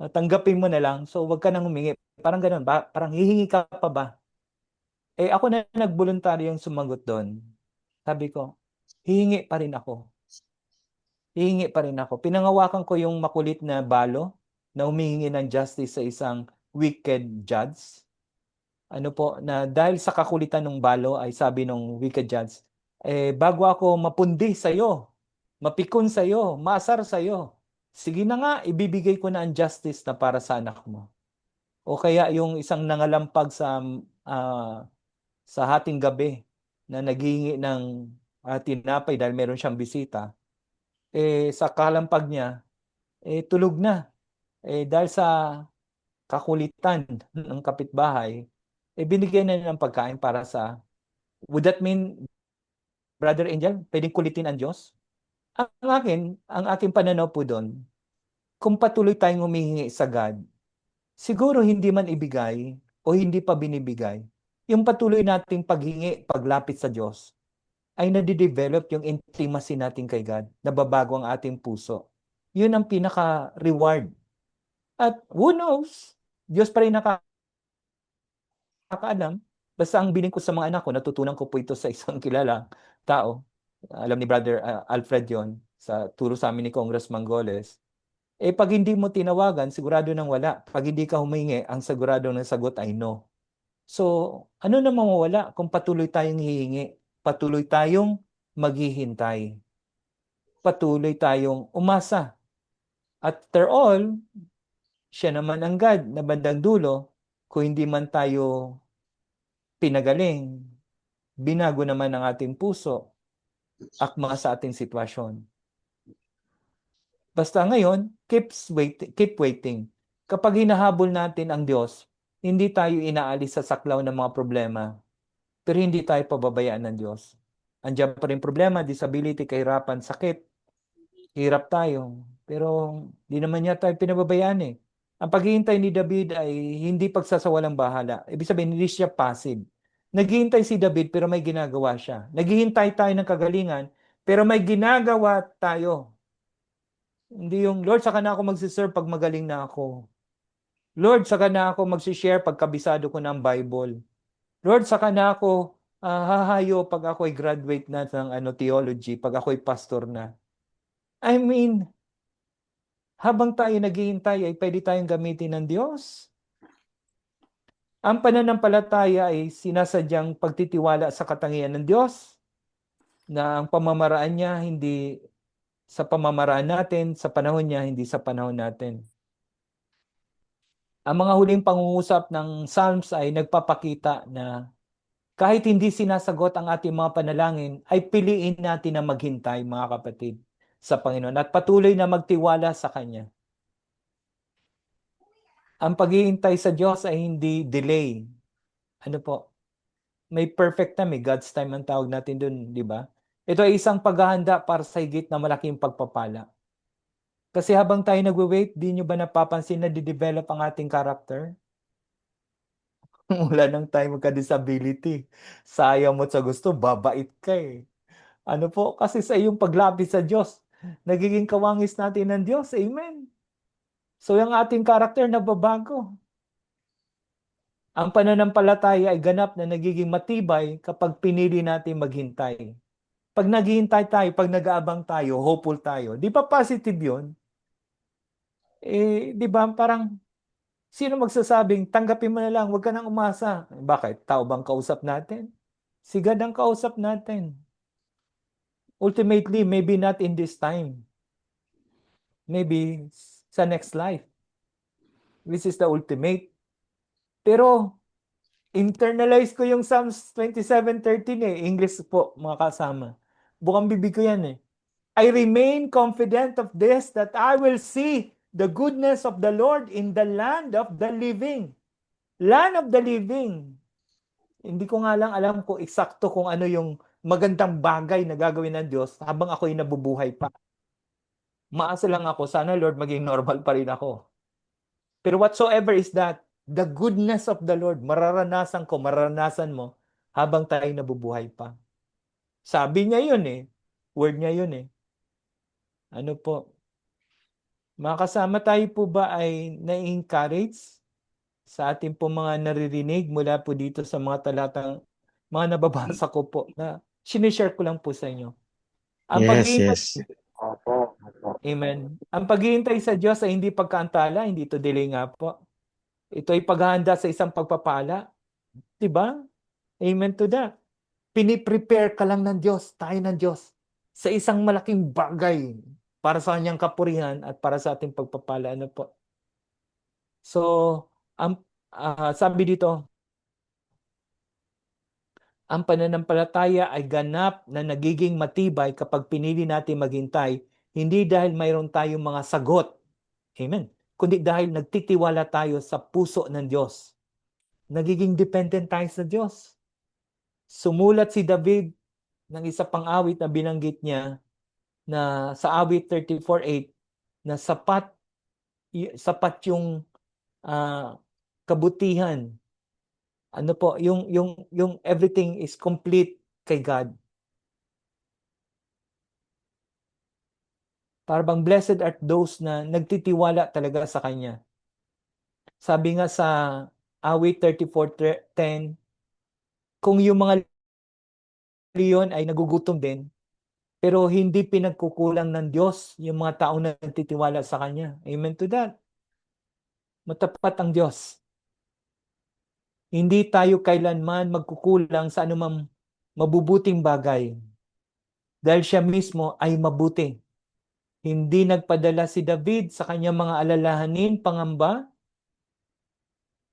Tanggapin mo na lang. So, wag ka nang humingi. Parang ganun. Parang hihingi ka pa ba? Ako na nagboluntaryo yung sumagot doon. Sabi ko, hihingi pa rin ako. Hihingi pa rin ako. Pinangawakan ko yung makulit na balo na humihingi ng justice sa isang wicked judge. Ano po, na dahil sa kakulitan ng balo ay sabi ng wicked judge, bago ako mapundi sa'yo, mapikon sa'yo, maasar sa'yo, sige na nga, ibibigay ko na ang justice na para sa anak mo. O kaya yung isang nangalampag sa hating gabi na naghihingi ng tinapay dahil meron siyang bisita, sa kalampag niya, tulog na. Dahil sa kakulitan ng kapitbahay, binigyan na ng pagkain para sa... Would that mean, Brother Angel, pwedeng kulitin ang Diyos? Ang aking pananaw po doon, kung patuloy tayong humihingi sa God, siguro hindi man ibigay o hindi pa binibigay, yung patuloy nating paghingi, paglapit sa Diyos, ay nadidevelop yung intimacy natin kay God, nababago ang ating puso. Yun ang pinaka-reward. At who knows, Diyos pa rin nakakaalam. Basta ang biling ko sa mga anak ko, natutunan ko po ito sa isang kilalang tao. Alam ni Brother Alfred yon sa turo sa amin ni Congressman Goles. Pag hindi mo tinawagan, sigurado nang wala. Pag hindi ka humingi, ang sigurado ng sagot ay no. So, ano na mawawala kung patuloy tayong hihingi? Patuloy tayong maghihintay. Patuloy tayong umasa. After all, siya naman ang God na bandang dulo, kung hindi man tayo pinagaling, binago naman ang ating puso, akma sa ating sitwasyon. Basta ngayon, keep waiting. Kapag hinahabol natin ang Diyos, Hindi tayo inaalis sa saklaw ng mga problema, pero hindi tayo pababayaan ng Diyos. Andiyan pa rin problema, disability, kahirapan, sakit. Hirap tayo. Pero di naman niya tayo pinababayaan eh. Ang paghihintay ni David ay hindi pagsasawalang bahala. Ibig sabihin, hindi siya passive. Naghihintay si David pero may ginagawa siya. Naghihintay tayo ng kagalingan pero may ginagawa tayo. Hindi yung, Lord, saka na ako magsiserve pag magaling na ako. Lord, saka na ako magsishare pag kabisado ko ng Bible. Lord, saka na ako hahayo pag ako'y graduate na ng theology, pag ako'y pastor na. I mean, habang tayo naghihintay ay pwede tayong gamitin ng Diyos. Ang pananampalataya ay sinasadyang pagtitiwala sa katangian ng Diyos, na ang pamamaraan niya hindi sa pamamaraan natin, sa panahon niya, hindi sa panahon natin. Ang mga huling pangungusap ng Psalms ay nagpapakita na kahit hindi sinasagot ang ating mga panalangin, ay piliin natin na maghintay, mga kapatid, sa Panginoon at patuloy na magtiwala sa Kanya. Ang paghihintay sa Diyos ay hindi delay. Ano po? May perfect time, may God's time ang tawag natin dun, di ba? Ito ay isang paghahanda para sa higit na malaking pagpapala. Kasi habang tayo nagwe-wait, di nyo ba napapansin na di-develop ang ating character? Wala nang tayo magka-disability. Sayang mo sa gusto, babait ka eh. Ano po? Kasi sa iyong paglapit sa Diyos, nagiging kawangis natin ng Diyos. Amen. So yung ating character nababago. Ang pananampalataya ay ganap na nagiging matibay kapag pinili natin maghintay. Pag naghihintay tayo, pag nag-aabang tayo, hopeful tayo, di ba positive yun? Di ba parang sino magsasabing, tanggapin mo na lang, huwag ka nang umasa. Bakit? Tao bang kausap natin? Si God ang kausap natin. Ultimately, maybe not in this time. Maybe sa next life. This is the ultimate. Pero, internalize ko yung Psalms 27:13 eh. English po, mga kasama. Bukang bibig ko yan eh. I remain confident of this, that I will see the goodness of the Lord in the land of the living. Land of the living. Hindi ko nga lang alam kung eksakto kung ano yung magandang bagay na gagawin ng Diyos habang ako'y nabubuhay pa. Maasa lang ako, sana Lord maging normal pa rin ako. Pero whatsoever is that, the goodness of the Lord, mararanasan ko, mararanasan mo habang tayo nabubuhay pa. Sabi niya yun eh. Word niya yun eh. Ano po? Mga kasama, tayo po ba ay na-encourage sa ating po mga naririnig mula po dito sa mga talatang mga nababasa ko po na sinishare ko lang po sa inyo. Ang Yes. Opo. Amen. Ang paghihintay sa Diyos ay hindi pagkaantala, hindi ito delay nga po. Ito ay paghahanda sa isang pagpapala. Diba? Amen to that. Piniprepare ka lang ng Diyos, tayo ng Diyos, sa isang malaking bagay para sa kanyang kapurihan at para sa ating pagpapala. Ano po? So, sabi dito, ang pananampalataya ay ganap na nagiging matibay kapag pinili natin maghintay, hindi dahil mayroon tayong mga sagot. Amen. Kundi dahil nagtitiwala tayo sa puso ng Diyos. Nagiging dependent tayo sa Diyos. Sumulat si David ng isa pang awit na binanggit niya na sa awit 34:8 na sapat yung kabutihan. Ano po, yung everything is complete kay God. Parang blessed art those na nagtitiwala talaga sa Kanya. Sabi nga sa awit 34:10, kung yung mga leon ay nagugutom din, pero hindi pinagkukulang ng Diyos yung mga taong nagtitiwala sa Kanya. Amen to that. Matapat ang Diyos. Hindi tayo kailanman magkukulang sa anumang mabubuting bagay. Dahil siya mismo ay mabuti. Hindi nagpadala si David sa kanyang mga alalahanin, pangamba.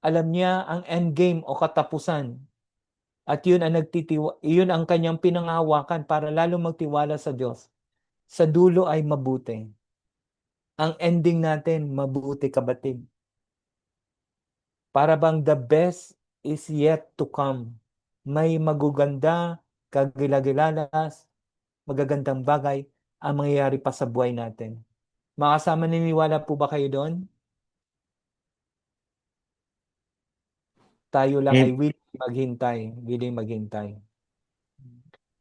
Alam niya ang endgame o katapusan. At yun ang kanyang pinangahawakan para lalong magtiwala sa Diyos. Sa dulo ay mabuti. Ang ending natin, mabuti, kapatid. Para bang the best is yet to come. May maguganda, kagilagilalas, magagandang bagay ang mangyayari pa sa buhay natin. Mga kasama, naniniwala po ba kayo doon? Tayo lang ay willing maghintay.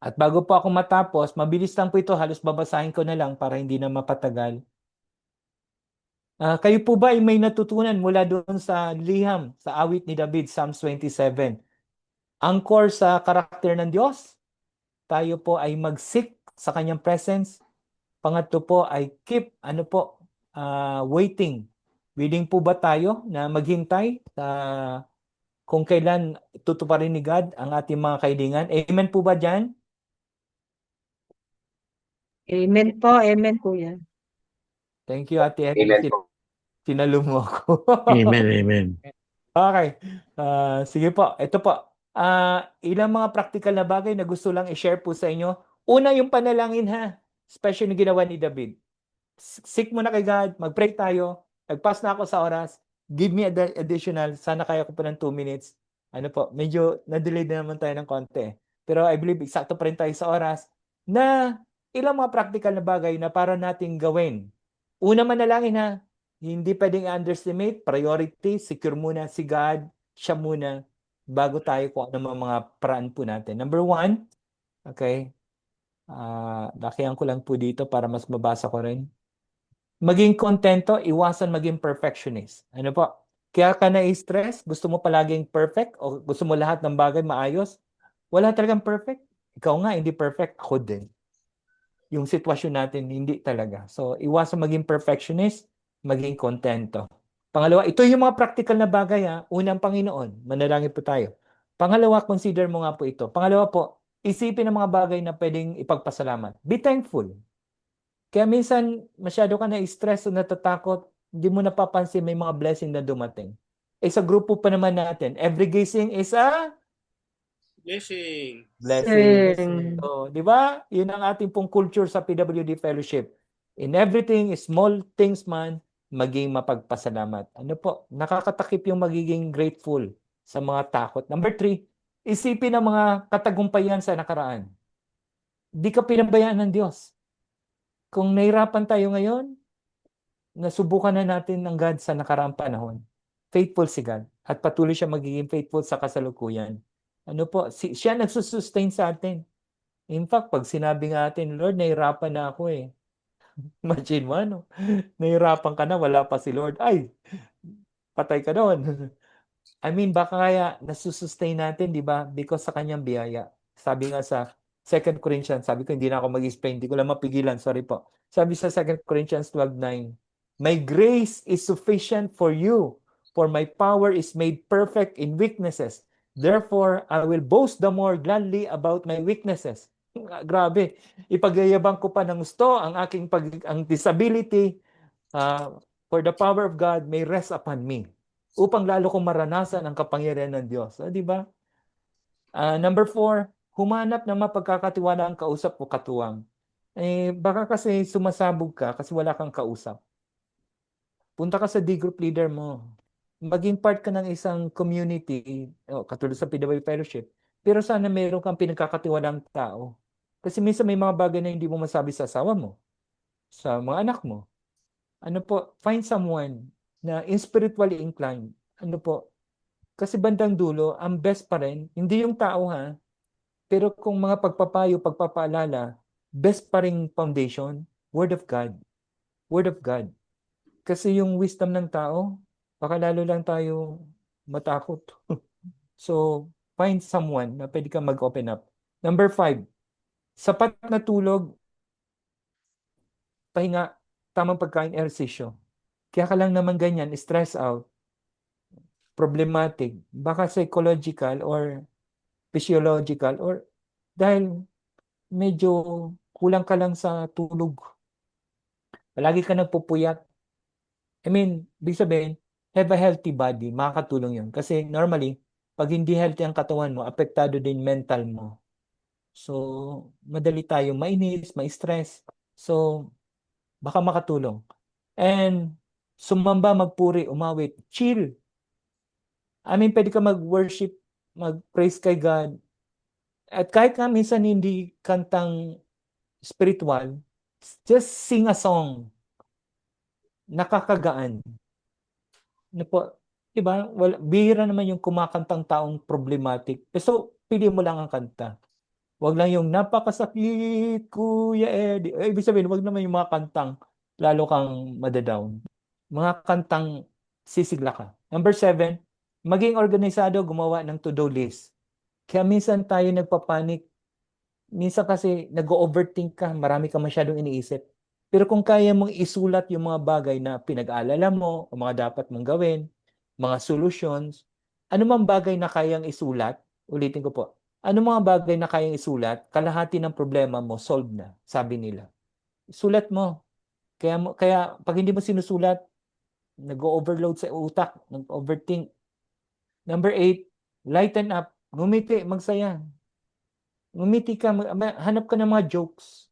At bago po ako matapos, mabilis lang po ito, halos babasahin ko na lang para hindi na mapatagal. Kayo po ba ay may natutunan mula doon sa liham, sa awit ni David, Psalms 27? Angkor sa karakter ng Diyos, tayo po ay mag-seek sa kanyang presence. Pangatlo po ay keep, waiting. Willing po ba tayo na maghintay sa kung kailan tutuparin ni God ang ating mga kahilingan? Amen po ba dyan? Amen po, amen kuya. Thank you, Ate Ethel. Sinalo mo ako. Amen, amen. Okay. Sige po. Ito po. Ilang mga practical na bagay na gusto lang i-share po sa inyo. Una, yung panalangin ha. Especially yung ginawa ni David. Seek mo na kay God. Mag-pray tayo. Nag-pass na ako sa oras. Give me additional. Sana kaya ko po ng 2 minutes. Medyo na-delay na naman tayo ng konti. Pero I believe eksakto pa rin tayo sa oras na ilang mga practical na bagay na para nating gawin. Una, manalangin ha. Hindi pwedeng underestimate. Priority, secure muna si God. Siya muna. Bago tayo kung ano mga paraan po natin. Number 1, okay. Lakihan ko lang po dito para mas mabasa ko rin. Maging kontento, iwasan maging perfectionist. Ano po? Kaya ka na-stress? Gusto mo palaging perfect? O gusto mo lahat ng bagay maayos? Wala talagang perfect. Ikaw nga, hindi perfect. Ako din. Yung sitwasyon natin, hindi talaga. So, iwasan maging perfectionist, maging kontento. Pangalawa, ito yung mga practical na bagay ha. Unang, Panginoon, manalangin po tayo. Pangalawa, consider mo nga po ito. Pangalawa po, isipin ang mga bagay na pwedeng ipagpasalamat. Be thankful. Kaya minsan, masyado ka na-stress o natatakot, hindi mo napapansin may mga blessing na dumating. Sa grupo pa naman natin, every gising is a Blessing. blessing. So, di ba? Yun ang ating pong culture sa PWD Fellowship. In everything, small things man, maging mapagpasalamat. Nakakatakip yung magiging grateful sa mga takot. Number 3, isipin ang mga katagumpayan sa nakaraan. Di ka pinabayaan ng Diyos. Kung nahirapan tayo ngayon, nasubukan na natin ng God sa nakaraang panahon. Faithful si God. At patuloy siya magiging faithful sa kasalukuyan. Siya nagsusustain sa atin. In fact, pag sinabi nga atin, Lord, nahirapan na ako eh. Imagine mo, nahirapan ka na, wala pa si Lord. Ay, patay ka doon. Baka kaya nasusustain natin, di ba? Because sa kanyang biyaya. Sabi nga sa 2 Corinthians, sabi ko, hindi na ako mag-explain, hindi ko lang mapigilan, sorry po. Sabi sa 2 Corinthians 12:9, my grace is sufficient for you, for my power is made perfect in weaknesses. Therefore, I will boast the more gladly about my weaknesses. Grabe. Ipagyayabang ko pa ng gusto ang aking ang disability, for the power of God may rest upon me. Upang lalo kong maranasan ang kapangyarihan ng Diyos. Di ba? Number 4, humanap ng mapagkakatiwala ang kausap o katuwang. Baka kasi sumasabog ka kasi wala kang kausap. Punta ka sa D-group leader mo. Maging part ka ng isang community, katulad sa PWD Fellowship, pero sana meron kang pinagkakatiwalang tao. Kasi minsan may mga bagay na hindi mo masabi sa asawa mo, sa mga anak mo. Find someone na spiritually inclined. Kasi bandang dulo, ang best pa rin, hindi yung tao ha, pero kung mga pagpapayo, pagpapaalala, best pa rin foundation, Word of God. Word of God. Kasi yung wisdom ng tao, baka lalo lang tayo matakot. So, find someone na pwede kang mag-open up. Number 5, sapat na tulog, pahinga, tamang pagkain, ehersisyo. Kaya ka lang naman ganyan, stress out, problematic, baka psychological or physiological or dahil medyo kulang ka lang sa tulog. Palagi ka nagpupuyat. Ibig sabihin, have a healthy body, makakatulong yun. Kasi normally, pag hindi healthy ang katawan mo, apektado din mental mo. So, madali tayo mainis, ma-stress. So, baka makatulong. And, sumamba, magpuri, umawit, chill. Pwede ka mag-worship, mag-praise kay God. At kahit nga minsan hindi kantang spiritual, just sing a song. Nakakagaan. Ano po, diba? Bihira naman yung kumakantang taong problematic. So, pili mo lang ang kanta. Wag lang yung napakasakit, Kuya Eddie. Ibig sabihin, wag naman yung mga kantang lalo kang madadown. Mga kantang sisigla ka. Number 7, maging organisado, gumawa ng to-do list. Kaya minsan tayo nagpapanik. Minsan kasi nag-overthink ka, marami ka masyadong iniisip. Pero kung kaya mong isulat yung mga bagay na pinag-aalala mo, o mga dapat mong gawin, mga solutions, ano mang bagay na kayang isulat, ulitin ko po, ano mga bagay na kayang isulat, kalahati ng problema mo, solved na, sabi nila. Sulat mo. Kaya pag hindi mo sinusulat, nag-overload sa utak, nag-overthink. Number 8, lighten up. Ngumiti, magsaya. Ngumiti ka, hanap ka ng mga jokes.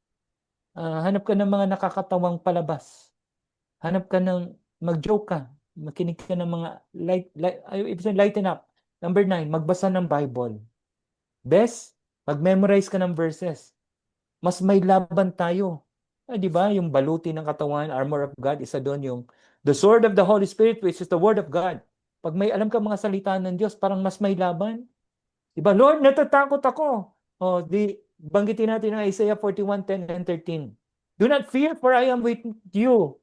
Hanap ka ng mga nakakatawang palabas. Hanap ka ng mag-joke ka. Makinig ka ng mga lighten up. Number 9, magbasa ng Bible. Best, mag-memorize ka ng verses. Mas may laban tayo. Di ba? Yung baluti ng katawan, armor of God, isa doon yung the sword of the Holy Spirit, which is the word of God. Pag may alam ka mga salita ng Diyos, parang mas may laban. Di ba? Lord, natatakot ako. Banggitin natin ang Isaiah 41:10 and 13. Do not fear, for I am with you.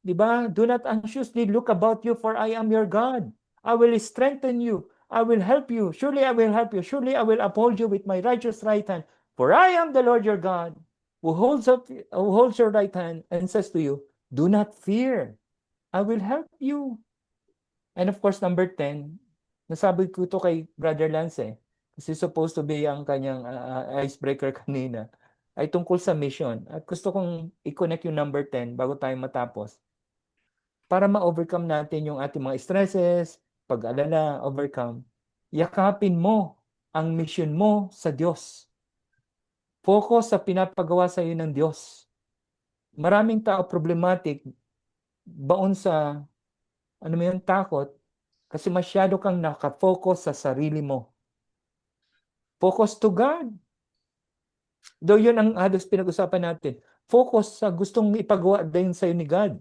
Di ba? Do not anxiously look about you, for I am your God. I will strengthen you. I will help you. Surely I will help you. Surely I will uphold you with my righteous right hand. For I am the Lord your God, who holds your right hand and says to you, do not fear. I will help you. And of course, number 10, nasabi ko ito kay Brother Lance, kasi supposed to be ang kanyang icebreaker kanina, ay tungkol sa mission. At gusto kong i-connect yung number 10 bago tayo matapos. Para ma-overcome natin yung ating mga stresses, pag-alala, overcome, yakapin mo ang mission mo sa Diyos. Focus sa pinapagawa sa iyo ng Diyos. Maraming tao problematic, baon sa takot, kasi masyado kang nakafocus sa sarili mo. Focus to God. Though yun ang halos pinag-usapan natin. Focus sa gustong ipagawa din sa iyo ni God.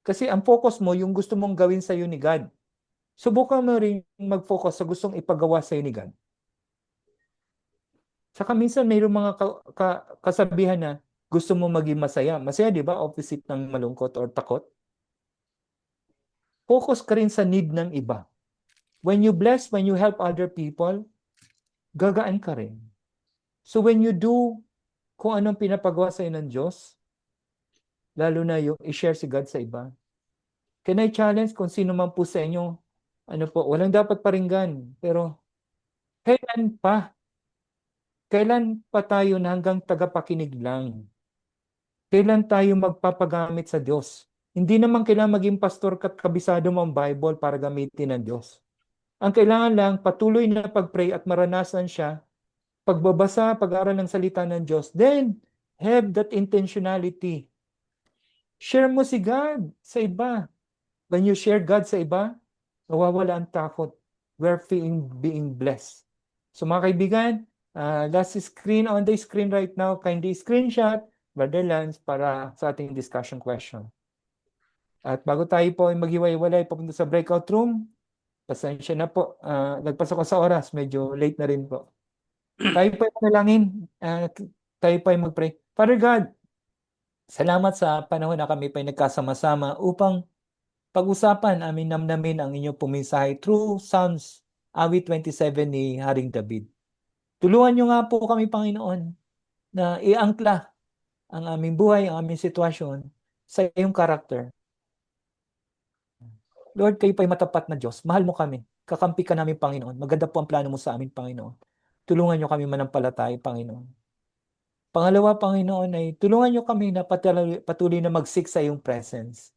Kasi ang focus mo, yung gusto mong gawin sa iyo ni God. Subukan mo rin mag-focus sa gustong ipagawa sa iyo ni God. Saka minsan mayroong mga kasabihan na gusto mo maging masaya. Masaya, di ba? Opposite ng malungkot or takot. Focus ka rin sa need ng iba. When you bless, when you help other people, gagaan ka rin. So when you do kung anong pinapagawa sa iyo ng Diyos, lalo na yung i-share si God sa iba, can I challenge kung sino man po sa inyo, walang dapat paringgan, pero kailan pa tayo na hanggang tagapakinig lang? Kailan tayo magpapagamit sa Diyos? Hindi naman kailangan maging pastor at kabisado mo ang Bible para gamitin ng Diyos. Ang kailangan lang, patuloy na pag-pray at maranasan siya, pagbabasa, pag-aaral ng salita ng Diyos, then have that intentionality. Share mo si God sa iba. When you share God sa iba, nawawala ang takot. We're being blessed. So mga kaibigan, last screen on the screen right now, kindly screenshot, Brother Lance, para sa ating discussion question. At bago tayo po ay maghiwa-hiwalay papunta sa breakout room, pasensya na po, nagpas ako sa oras, medyo late na rin po. Tayo po ay manalangin, tayo po ay mag-pray. Father God, salamat sa panahon na kami pa ay nagkasama-sama upang pag-usapan amin namnamin ang inyong pumisahe through Psalms, awit 27 ni Haring David. Tulungan niyo nga po kami, Panginoon, na iangkla ang aming buhay, ang aming sitwasyon sa iyong karakter. Lord, kayo pa'y matapat na Diyos. Mahal mo kami. Kakampi ka namin, Panginoon. Maganda po ang plano mo sa amin, Panginoon. Tulungan niyo kami manampalatay, Panginoon. Pangalawa, Panginoon, ay tulungan niyo kami na patuloy na mag-seek sa iyong presence.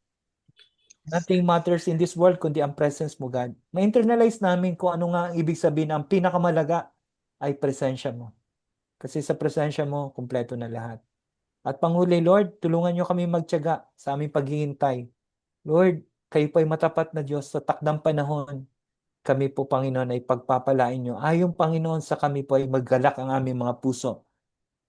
Nothing matters in this world kundi ang presence mo, God. Ma-internalize namin kung ano nga ang ibig sabihin, ang pinakamalaga ay presensya mo. Kasi sa presensya mo, kumpleto na lahat. At panghuli, Lord, tulungan niyo kami magtiyaga sa aming paghihintay. Lord, kayo po ay matapat na Diyos sa takdang panahon. kami po, Panginoon, ay pagpapalain nyo. Ayong Panginoon, sa kami po ay maggalak ang aming mga puso.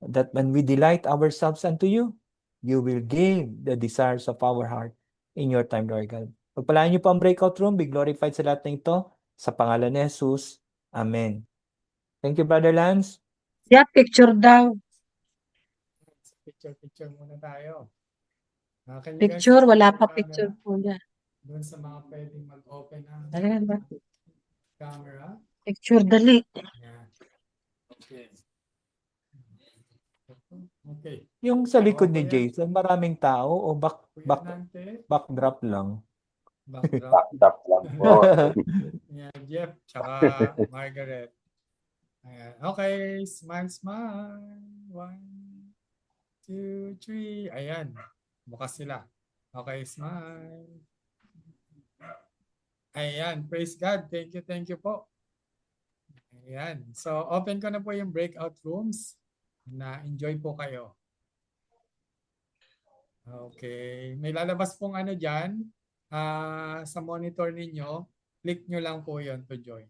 That when we delight ourselves unto you, you will give the desires of our heart in your time, Lord God. Pagpalain niyo po ang breakout room. Be glorified sa lahat ng ito. Sa pangalan ni Jesus. Amen. Thank you, Brother Lance. Yeah, picture daw. Picture muna tayo. Can you guys Picture, wala open pa your picture camera? kuya. Doon sa mga pwedeng mag-open ng Talaga ba? camera. Picture, dali. Yan. Okay. Okay. Yung sa likod ni Okay yan. Jason, maraming tao o Kuya Nante, backdrop lang? backdrop. Backdrop lang po. Yan, Jeff, tsaka Margaret. Ayan. Okay, smile, smile. 1, 2, 3. Ayan. Bukas sila. Okay, smile. Ayan, praise God. Thank you po. Ayan. So, open ko na po yung breakout rooms. Na-enjoy po kayo. Okay. May lalabas pong ano dyan. Sa monitor ninyo. Click nyo lang po yon to join.